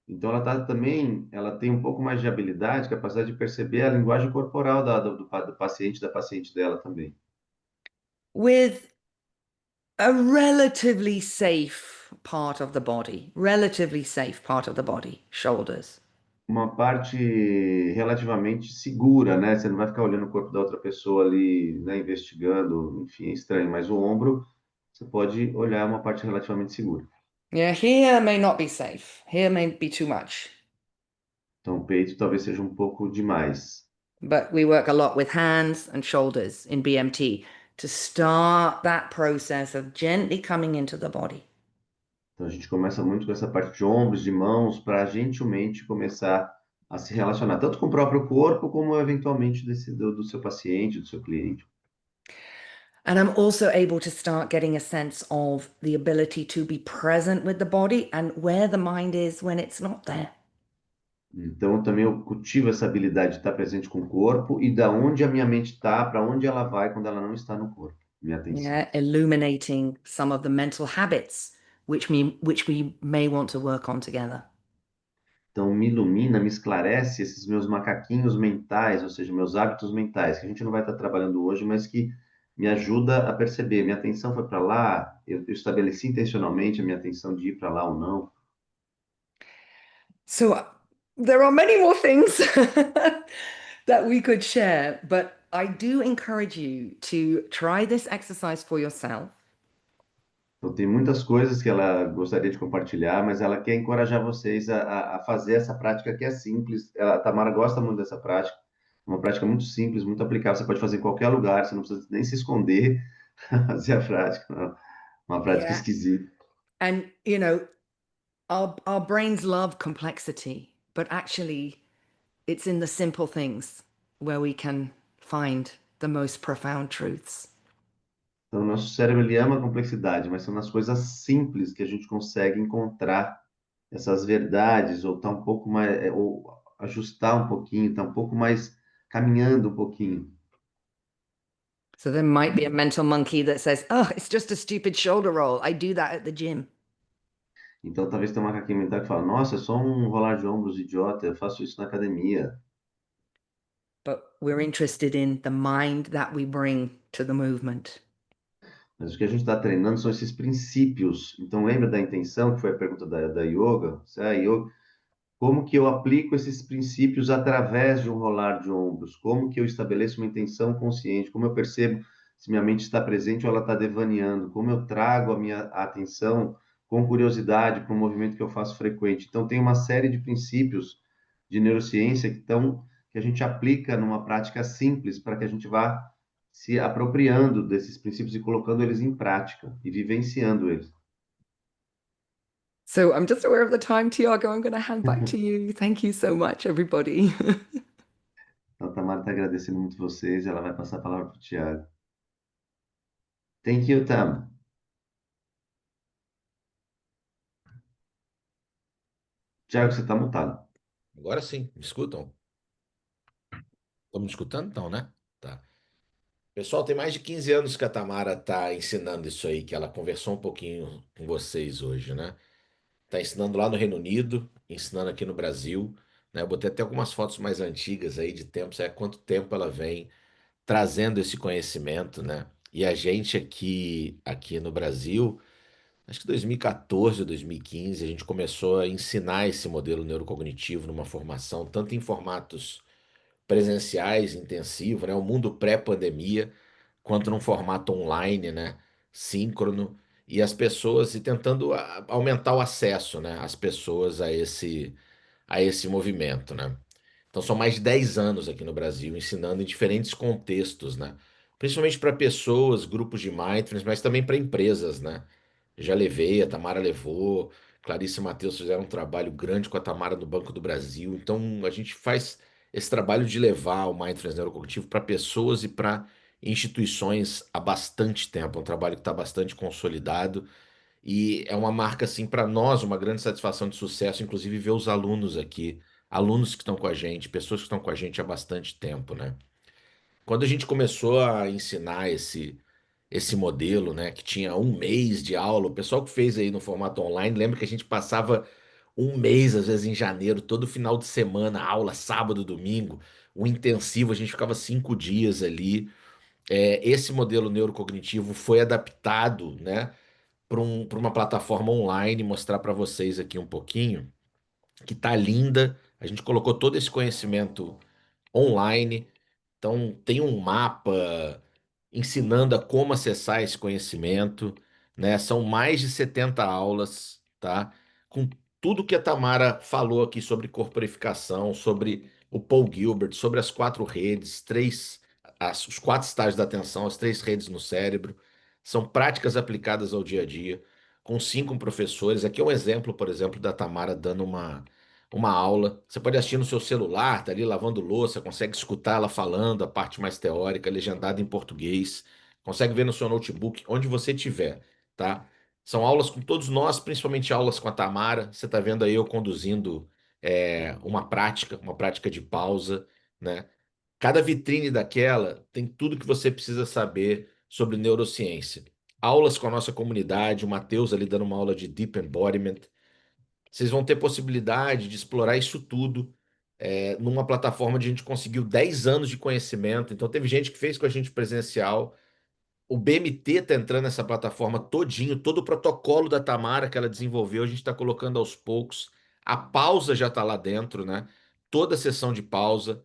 Então, ela tem um pouco mais de habilidade, capacidade de perceber a linguagem corporal do paciente, da paciente dela também. With a relatively safe part of the body, relatively safe part of the body, shoulders. Uma parte relativamente segura, né? Você não vai ficar olhando o corpo da outra pessoa ali, né? Investigando, enfim, é estranho. Mas o ombro, você pode olhar uma parte relativamente segura. Yeah, here may not be safe. Here may be too much. Então, o peito talvez seja um pouco demais. But we work a lot with hands and shoulders in BMT to start that process of gently coming into the body. Então, a gente começa muito com essa parte de ombros, de mãos, para gentilmente começar a se relacionar, tanto com o próprio corpo, como eventualmente do seu paciente, do seu cliente. And I'm also able to start getting a sense of the ability to be present with the body and where the mind is when it's not there. Então, também eu cultivo essa habilidade de estar presente com o corpo e da onde a minha mente está, para onde ela vai quando ela não está no corpo. Minha atenção. Yeah, illuminating some of the mental habits which we may want to work on together. Então, me ilumina, me esclarece esses meus macaquinhos mentais, ou seja, meus hábitos mentais, que a gente não vai estar trabalhando hoje, mas que me ajuda a perceber. Minha atenção foi para lá, eu estabeleci intencionalmente a minha atenção de ir para lá ou não. So there are many more things that we could share, but I do encourage you to try this exercise for yourself. Então, tem muitas coisas que ela gostaria de compartilhar, mas ela quer encorajar vocês a fazer essa prática que é simples. A Tamara gosta muito dessa prática, uma prática muito simples, muito aplicável. Você pode fazer em qualquer lugar, você não precisa nem se esconder fazer a prática. Não. Uma prática Yeah. esquisita. And, you know, our brains love complexity, but actually it's in the simple things where we can find the most profound truths. Então, o nosso cérebro ele ama a complexidade, mas são nas coisas simples que a gente consegue encontrar essas verdades, ou tá um pouco mais, ou ajustar um pouquinho, tá um pouco mais caminhando um pouquinho. So there might be a mental monkey that says, oh, it's just a stupid shoulder roll. I do that at the gym. Então, talvez tenha uma macaquinho mental que fala, nossa, é só um rolar de ombros idiota, eu faço isso na academia. But we're interested in the mind that we bring to the movement. Mas o que a gente está treinando são esses princípios. Então, lembra da intenção, que foi a pergunta da yoga? Como que eu aplico esses princípios através de um rolar de ombros? Como que eu estabeleço uma intenção consciente? Como eu percebo se minha mente está presente ou ela está devaneando? Como eu trago a minha atenção com curiosidade para um movimento que eu faço frequente? Então, tem uma série de princípios de neurociência que a gente aplica numa prática simples para que a gente vá se apropriando desses princípios e colocando eles em prática e vivenciando eles. So I'm just aware of the time, Tiago. I'm going to hand back to you. Thank you so much, everybody. Então, a Tamara está agradecendo muito vocês, ela vai passar a palavra para o Tiago. Thank you, Tam. Tiago, você está mutado. Agora sim, me escutam? Estão me escutando? Não, né? Tá. Pessoal, tem mais de 15 anos que a Tamara está ensinando isso aí, que ela conversou um pouquinho com vocês hoje, né? Está ensinando lá no Reino Unido, ensinando aqui no Brasil, né? Eu botei até algumas fotos mais antigas aí de tempos, é quanto tempo ela vem trazendo esse conhecimento, né? E a gente aqui no Brasil, acho que 2014 ou 2015, a gente começou a ensinar esse modelo neurocognitivo numa formação, tanto em formatos presenciais, intensivo, né? O mundo pré-pandemia, quanto num formato online, né? Síncrono, e as pessoas, e tentando aumentar o acesso, né? As pessoas a esse movimento, né? Então são mais de 10 anos aqui no Brasil, ensinando em diferentes contextos, né? Principalmente para pessoas, grupos de mindfulness, mas também para empresas, né? Já levei, a Tamara levou, Clarice e Matheus fizeram um trabalho grande com a Tamara no Banco do Brasil. Então a gente faz esse trabalho de levar o mindfulness neurocognitivo para pessoas e para instituições há bastante tempo. É um trabalho que está bastante consolidado e é uma marca, assim, para nós, uma grande satisfação de sucesso, inclusive ver os alunos aqui, alunos que estão com a gente, pessoas que estão com a gente há bastante tempo, né? Quando a gente começou a ensinar esse modelo, né, que tinha um mês de aula, o pessoal que fez aí no formato online, lembra que a gente passava um mês, às vezes em janeiro, todo final de semana, aula, sábado, domingo, o intensivo, a gente ficava 5 dias ali. Esse modelo neurocognitivo foi adaptado, né, para uma plataforma online, mostrar para vocês aqui um pouquinho, que tá linda. A gente colocou todo esse conhecimento online. Então, tem um mapa ensinando a como acessar esse conhecimento, né? São mais de 70 aulas, tá? Com tudo que a Tamara falou aqui sobre corporificação, sobre o Paul Gilbert, sobre as 4 redes, os 4 estágios da atenção, as 3 redes no cérebro. São práticas aplicadas ao dia a dia, com 5 professores. Aqui é um exemplo, por exemplo, da Tamara dando uma aula. Você pode assistir no seu celular, tá ali lavando louça, consegue escutar ela falando a parte mais teórica, legendada em português, consegue ver no seu notebook, onde você estiver, tá? São aulas com todos nós, principalmente aulas com a Tamara. Você tá vendo aí eu conduzindo uma prática de pausa, né? Cada vitrine daquela tem tudo que você precisa saber sobre neurociência. Aulas com a nossa comunidade, o Matheus ali dando uma aula de Deep Embodiment. Vocês vão ter possibilidade de explorar isso tudo numa plataforma onde a gente conseguiu 10 anos de conhecimento. Então, teve gente que fez com a gente presencial. O BMT está entrando nessa plataforma todinho, todo o protocolo da Tamara que ela desenvolveu, a gente está colocando aos poucos. A pausa já está lá dentro, né? Toda a sessão de pausa.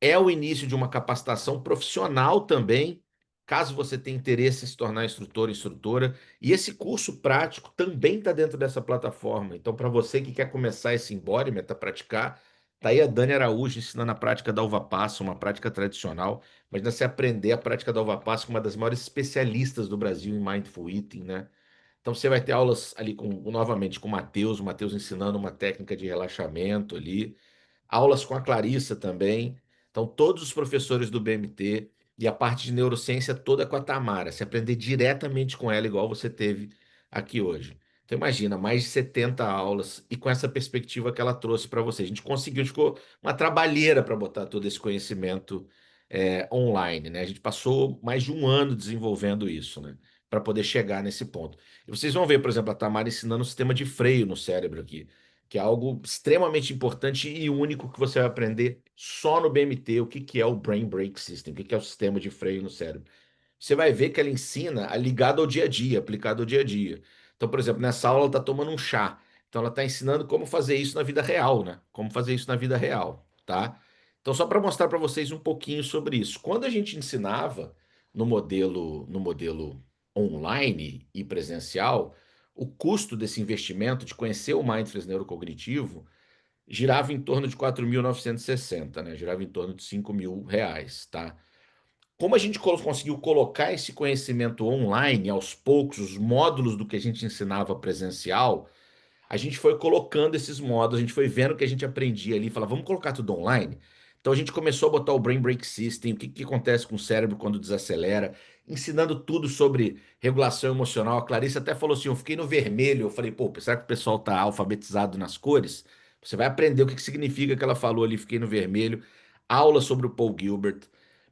É o início de uma capacitação profissional também, caso você tenha interesse em se tornar instrutor, instrutora. E esse curso prático também está dentro dessa plataforma. Então, para você que quer começar esse embodiment, a praticar, tá aí a Dani Araújo ensinando a prática da uva passa, uma prática tradicional. Imagina você aprender a prática da uva passa com uma das maiores especialistas do Brasil em Mindful Eating, né? Então você vai ter aulas ali novamente com o Matheus ensinando uma técnica de relaxamento ali, aulas com a Clarissa também. Então, todos os professores do BMT e a parte de neurociência toda com a Tamara. Se aprender diretamente com ela, igual você teve aqui hoje. Então, imagina, mais de 70 aulas e com essa perspectiva que ela trouxe para você. A gente conseguiu, ficou uma trabalheira para botar todo esse conhecimento online, né? A gente passou mais de um ano desenvolvendo isso, né? Para poder chegar nesse ponto. E vocês vão ver, por exemplo, a Tamara ensinando o sistema de freio no cérebro aqui, que é algo extremamente importante e único que você vai aprender só no BMT, o que que é o Brain Brake System, o que que é o sistema de freio no cérebro. Você vai ver que ela ensina ligado ao dia a dia, aplicado ao dia a dia. Então, por exemplo, nessa aula ela está tomando um chá. Então, ela está ensinando como fazer isso na vida real, né? Como fazer isso na vida real, tá? Então, só para mostrar para vocês um pouquinho sobre isso. Quando a gente ensinava no modelo online e presencial, o custo desse investimento de conhecer o mindfulness neurocognitivo girava em torno de 4.960, né? Girava em torno de R$ 5.000, tá? Como a gente conseguiu colocar esse conhecimento online aos poucos, os módulos do que a gente ensinava presencial, a gente foi colocando esses módulos, a gente foi vendo o que a gente aprendia ali, falava, vamos colocar tudo online? Então a gente começou a botar o Brain Brake System, o que que acontece com o cérebro quando desacelera, ensinando tudo sobre regulação emocional. A Clarice até falou assim, eu fiquei no vermelho, eu falei, pô, será que o pessoal tá alfabetizado nas cores? Você vai aprender o que que significa que ela falou ali, fiquei no vermelho. Aula sobre o Paul Gilbert,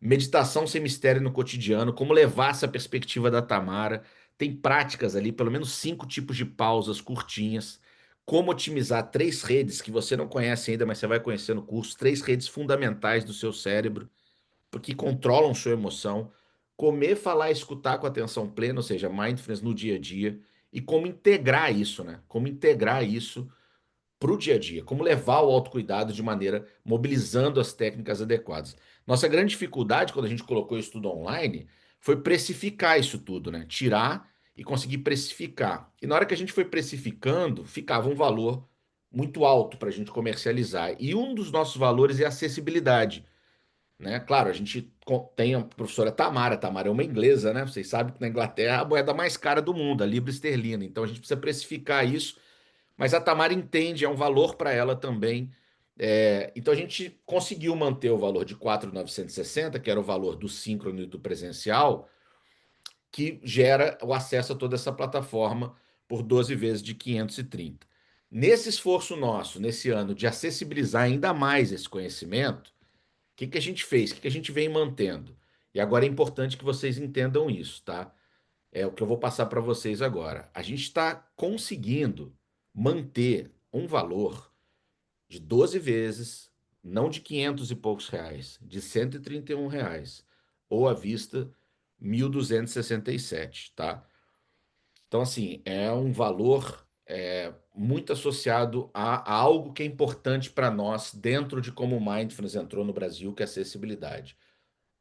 meditação sem mistério no cotidiano, como levar essa perspectiva da Tamara. Tem práticas ali, pelo menos 5 tipos de pausas curtinhas. Como otimizar 3 redes que você não conhece ainda, mas você vai conhecer no curso. 3 redes fundamentais do seu cérebro, que controlam sua emoção. Comer, falar e escutar com atenção plena, ou seja, mindfulness no dia a dia. E como integrar isso, né? Como integrar isso para o dia a dia, como levar o autocuidado de maneira mobilizando as técnicas adequadas. Nossa grande dificuldade quando a gente colocou isso tudo online foi precificar isso tudo, né? Tirar e conseguir precificar. E na hora que a gente foi precificando, ficava um valor muito alto para a gente comercializar. E um dos nossos valores é a acessibilidade, né? Claro, a gente tem a professora Tamara. Tamara é uma inglesa, né? Vocês sabem que na Inglaterra é a moeda mais cara do mundo, a libra esterlina. Então a gente precisa precificar isso, mas a Tamara entende, é um valor para ela também. Então a gente conseguiu manter o valor de 4.960, que era o valor do síncrono e do presencial, que gera o acesso a toda essa plataforma por 12 vezes de 530. Nesse esforço nosso, nesse ano, de acessibilizar ainda mais esse conhecimento, o que que a gente fez? O que que a gente vem mantendo? E agora é importante que vocês entendam isso, tá? É o que eu vou passar para vocês agora. A gente está conseguindo manter um valor de 12 vezes, não de 500 e poucos reais, de R$ 131, ou à vista 1.267, tá? Então, assim, é um valor muito associado a algo que é importante para nós dentro de como o Mindfulness entrou no Brasil, que é a acessibilidade.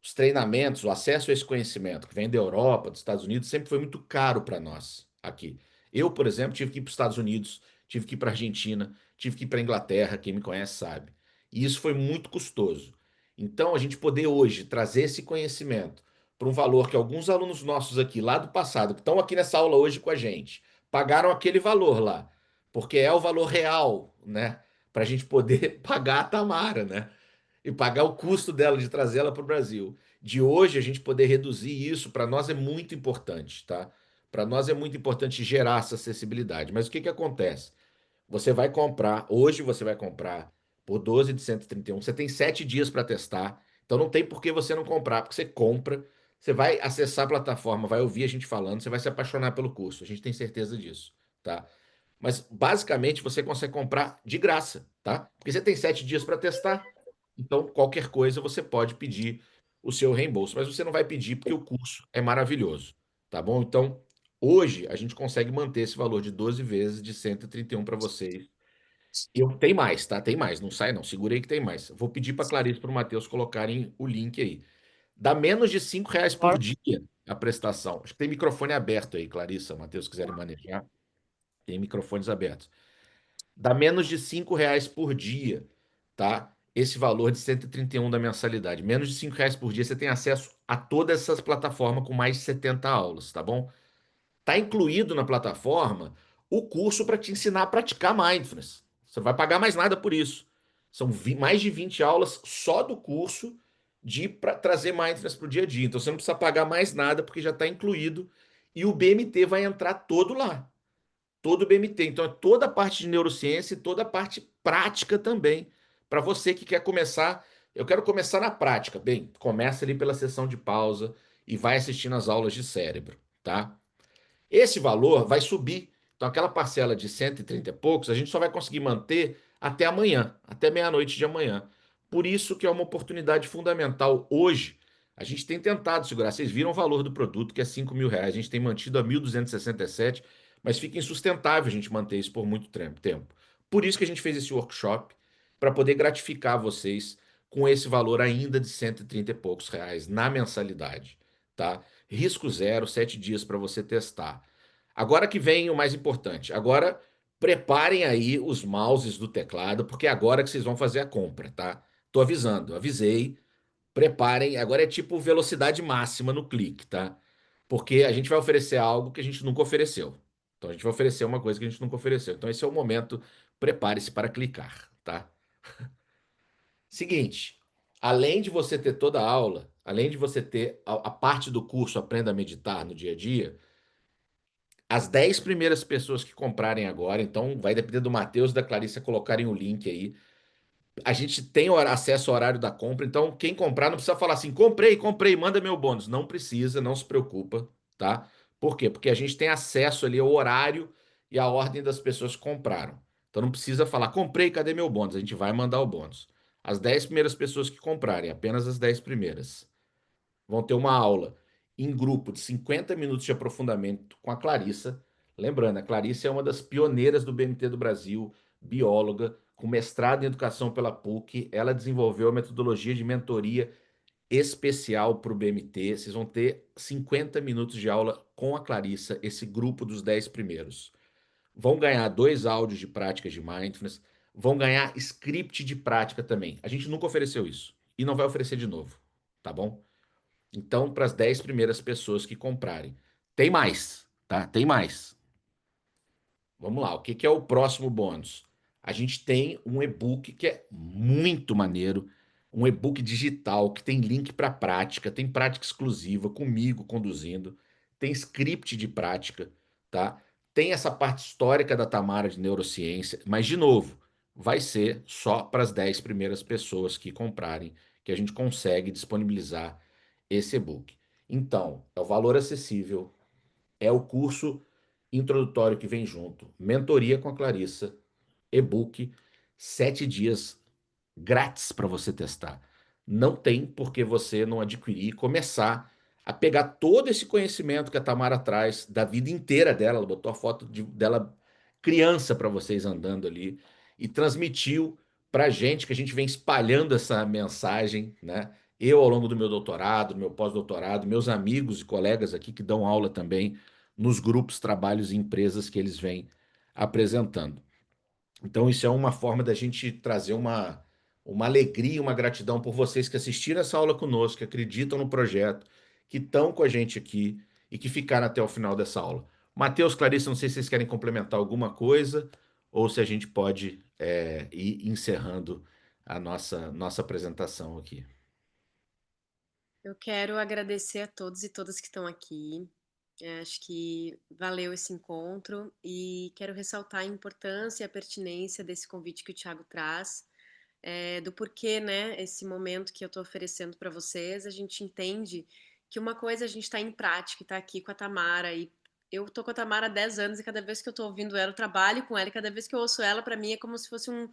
Os treinamentos, o acesso a esse conhecimento que vem da Europa, dos Estados Unidos, sempre foi muito caro para nós aqui. Eu, por exemplo, tive que ir para os Estados Unidos, tive que ir para a Argentina, tive que ir para a Inglaterra, quem me conhece sabe. E isso foi muito custoso. Então, a gente poder hoje trazer esse conhecimento por um valor que alguns alunos nossos aqui, lá do passado, que estão aqui nessa aula hoje com a gente, pagaram aquele valor lá, porque é o valor real, né? Para a gente poder pagar a Tamara, né? E pagar o custo dela de trazê-la para o Brasil. De hoje a gente poder reduzir isso, para nós é muito importante, tá? Para nós é muito importante gerar essa acessibilidade. Mas o que que acontece? Você vai comprar, hoje você vai comprar por 12 de 131. Você tem 7 dias para testar. Então não tem por que você não comprar, porque você compra, você vai acessar a plataforma, vai ouvir a gente falando, você vai se apaixonar pelo curso. A gente tem certeza disso, tá? Mas basicamente você consegue comprar de graça, tá? Porque você tem 7 dias para testar. Então, qualquer coisa você pode pedir o seu reembolso, mas você não vai pedir porque o curso é maravilhoso, tá bom? Então, hoje a gente consegue manter esse valor de 12 vezes de 131 para vocês. E tem mais, tá? Tem mais, não sai não. Segura aí que tem mais. Vou pedir para Clarice e para o Matheus colocarem o link aí. Dá menos de R$ 5 por dia a prestação. Acho que tem microfone aberto aí, Clarissa, Matheus, se quiserem manejar. Tem microfones abertos. Dá menos de R$ 5 por dia, tá? Esse valor de 131 da mensalidade. Menos de R$ 5 por dia você tem acesso a todas essas plataformas com mais de 70 aulas, tá bom? Tá incluído na plataforma o curso para te ensinar a praticar mindfulness. Você não vai pagar mais nada por isso. São mais de 20 aulas só do curso de para trazer mindfulness para o dia a dia. Então você não precisa pagar mais nada porque já está incluído e o BMT vai entrar todo lá, todo o BMT. Então, é toda a parte de neurociência e toda a parte prática também. Para você que quer começar, eu quero começar na prática. Bem, começa ali pela sessão de pausa e vai assistindo as aulas de cérebro, tá? Esse valor vai subir. Então, aquela parcela de 130 e poucos, a gente só vai conseguir manter até amanhã, até meia-noite de amanhã. Por isso que é uma oportunidade fundamental hoje. A gente tem tentado segurar. Vocês viram o valor do produto, que é R$ 5.000. A gente tem mantido a 1.267, mas fica insustentável a gente manter isso por muito tempo. Por isso que a gente fez esse workshop, para poder gratificar vocês com esse valor ainda de 130 e poucos reais na mensalidade, tá? Risco zero, 7 dias para você testar. Agora que vem o mais importante. Agora preparem aí os mouses do teclado, porque é agora que vocês vão fazer a compra, tá? Tô avisando, avisei. Preparem. Agora é tipo velocidade máxima no clique, tá? Porque a gente vai oferecer algo que a gente nunca ofereceu. Então a gente vai oferecer uma coisa que a gente nunca ofereceu. Então esse é o momento. Prepare-se para clicar, tá? Seguinte, além de você ter toda a aula, além de você ter a parte do curso Aprenda a Meditar no dia a dia, as 10 primeiras pessoas que comprarem agora, então vai depender do Matheus e da Clarissa colocarem o link aí. A gente tem acesso ao horário da compra, então quem comprar não precisa falar assim, comprei, manda meu bônus. Não precisa, não se preocupa, tá? Por quê? Porque a gente tem acesso ali ao horário e à ordem das pessoas que compraram. Então não precisa falar, comprei, cadê meu bônus? A gente vai mandar o bônus. As 10 primeiras pessoas que comprarem, apenas as 10 primeiras, vão ter uma aula em grupo de 50 minutos de aprofundamento com a Clarissa. Lembrando, a Clarissa é uma das pioneiras do BMT do Brasil, bióloga, com mestrado em educação pela PUC. Ela desenvolveu a metodologia de mentoria especial para o BMT. Vocês vão ter 50 minutos de aula com a Clarissa, esse grupo dos 10 primeiros. Vão ganhar 2 áudios de práticas de mindfulness, vão ganhar script de prática também. A gente nunca ofereceu isso e não vai oferecer de novo, tá bom? Então, para as 10 primeiras pessoas que comprarem. Tem mais, tá? Tem mais. Vamos lá, o que que é o próximo bônus? A gente tem um e-book que é muito maneiro, um e-book digital que tem link para prática, tem prática exclusiva comigo conduzindo, tem script de prática, tá? Tem essa parte histórica da Tamara de neurociência, mas de novo, vai ser só para as 10 primeiras pessoas que comprarem que a gente consegue disponibilizar esse e-book. Então, é o valor acessível, é o curso introdutório que vem junto, mentoria com a Clarissa, e-book, 7 dias grátis para você testar. Não tem por que você não adquirir e começar a pegar todo esse conhecimento que a Tamara traz da vida inteira dela. Ela botou a foto dela criança para vocês andando ali e transmitiu para a gente, que a gente vem espalhando essa mensagem, né? Eu, ao longo do meu doutorado, do meu pós-doutorado, meus amigos e colegas aqui que dão aula também nos grupos, trabalhos e empresas que eles vêm apresentando. Então, isso é uma forma da gente trazer uma alegria, uma gratidão por vocês que assistiram essa aula conosco, que acreditam no projeto, que estão com a gente aqui e que ficaram até o final dessa aula. Matheus, Clarissa, não sei se vocês querem complementar alguma coisa ou se a gente pode ir encerrando a nossa apresentação aqui. Eu quero agradecer a todos e todas que estão aqui. Acho que valeu esse encontro e quero ressaltar a importância e a pertinência desse convite que o Thiago traz, do porquê, né, esse momento que eu estou oferecendo para vocês. A gente entende que uma coisa a gente está em prática, está aqui com a Tamara, e eu estou com a Tamara há 10 anos e cada vez que eu estou ouvindo ela, eu trabalho com ela, e cada vez que eu ouço ela, para mim é como se fosse um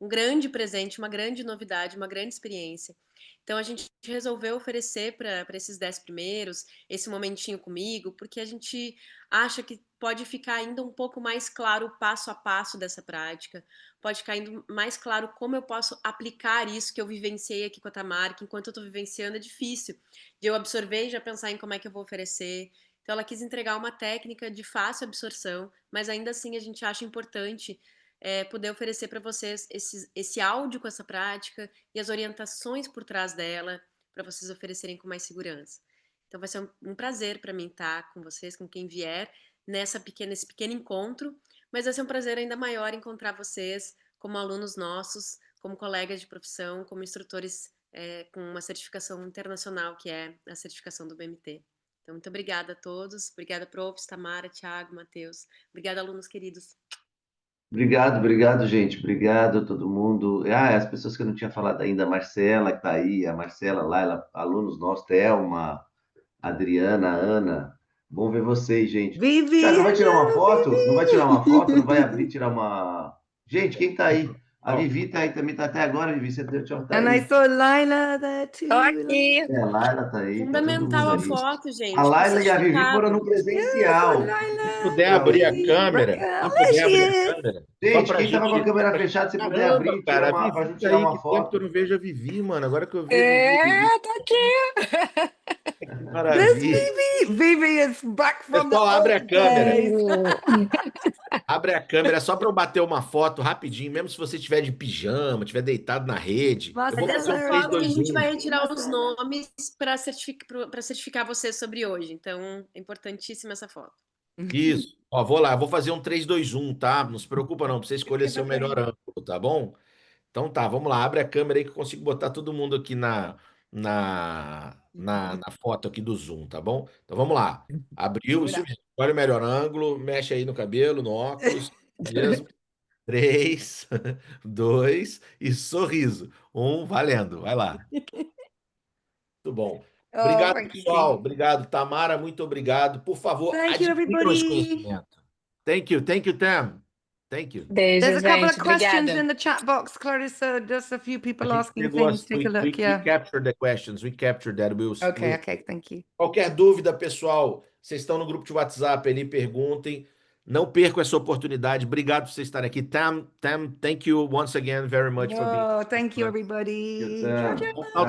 grande presente, uma grande novidade, uma grande experiência. Então a gente resolveu oferecer para esses 10 primeiros esse momentinho comigo, porque a gente acha que pode ficar ainda um pouco mais claro o passo a passo dessa prática, pode ficar ainda mais claro como eu posso aplicar isso que eu vivenciei aqui com a Tamara, que enquanto eu estou vivenciando é difícil de eu absorver e já pensar em como é que eu vou oferecer. Então ela quis entregar uma técnica de fácil absorção, mas ainda assim a gente acha importante poder oferecer para vocês esse áudio com essa prática e as orientações por trás dela, para vocês oferecerem com mais segurança. Então vai ser um prazer para mim estar com vocês, com quem vier, nesse pequeno encontro, mas vai ser um prazer ainda maior encontrar vocês como alunos nossos, como colegas de profissão, como instrutores com uma certificação internacional, que é a certificação do BMT. Então, muito obrigada a todos. Obrigada, profs, Tamara, Thiago, Matheus. Obrigada, alunos queridos. Obrigado, gente. Obrigado a todo mundo. Ah, as pessoas que eu não tinha falado ainda, a Marcela, que está aí, a Marcela, Laila, alunos nossos, Thelma, Adriana, Ana. Bom ver vocês, gente. Vivi, Thiago, vai tirar uma foto? Vivi. Não vai tirar uma foto? Não vai abrir, tirar uma. Gente, quem tá aí? A Vivi tá aí também, tá até agora, Vivi. Você tá And I aí. saw Laila there too. Tô aqui. A Laila tá aí, tá todo Fundamental mundo a aí. foto, gente. A Com Laila e a Vivi foram no certificado. presencial. Se puder abrir a câmera, se puder abrir a câmera, só Gente, pra quem tava com a gente. câmera fechada, se puder Caramba, abrir, cara, a pra Vivi gente tá tirar aí, uma que tempo que eu foto. não vejo a Vivi, mano. Agora que eu vi a Vivi, Tô aqui. que There's maravilha. Vivi. Vivi is back from the Pessoal, abre a old câmera. days. Abre a câmera só para eu bater uma foto rapidinho, mesmo se você estiver de pijama, estiver deitado na rede. Eu vou Mas fazer essa um 3, foto que a 2, gente 1. vai retirar os nomes para certificar vocês sobre hoje. Então, é importantíssima essa foto. Isso. Ó, vou lá, vou fazer um 3, 2, 1, tá? Não se preocupa não, para você escolher seu melhor ângulo, tá bom? Então tá, vamos lá, abre a câmera aí que eu consigo botar todo mundo aqui na foto aqui do Zoom, tá bom? Então vamos lá. Abriu, isso mesmo. Olha o melhor ângulo, mexe aí no cabelo, no óculos, mesmo. 3, 2 e sorriso. 1, valendo. Vai lá. Muito bom. Oh, Obrigado, thank you, pessoal. Keith. Obrigado, Tamara. Muito obrigado. Por favor, Thank you, adquiram esse everybody. conhecimento. Thank you, Tam. Thank you. Beijo, There's a couple gente. of questions Obrigada. in the chat box, Clarissa. Just a few people A gente asking pegou things. Take a look. we Yeah. captured the questions. We captured that. Okay. Thank you. Qualquer dúvida, pessoal, vocês estão no grupo de WhatsApp ali, perguntem. Não percam essa oportunidade. Obrigado por vocês estarem aqui. Tam, thank you once again very much for being Oh, thank you, here. everybody. Tam. Ciao, ciao. Bom final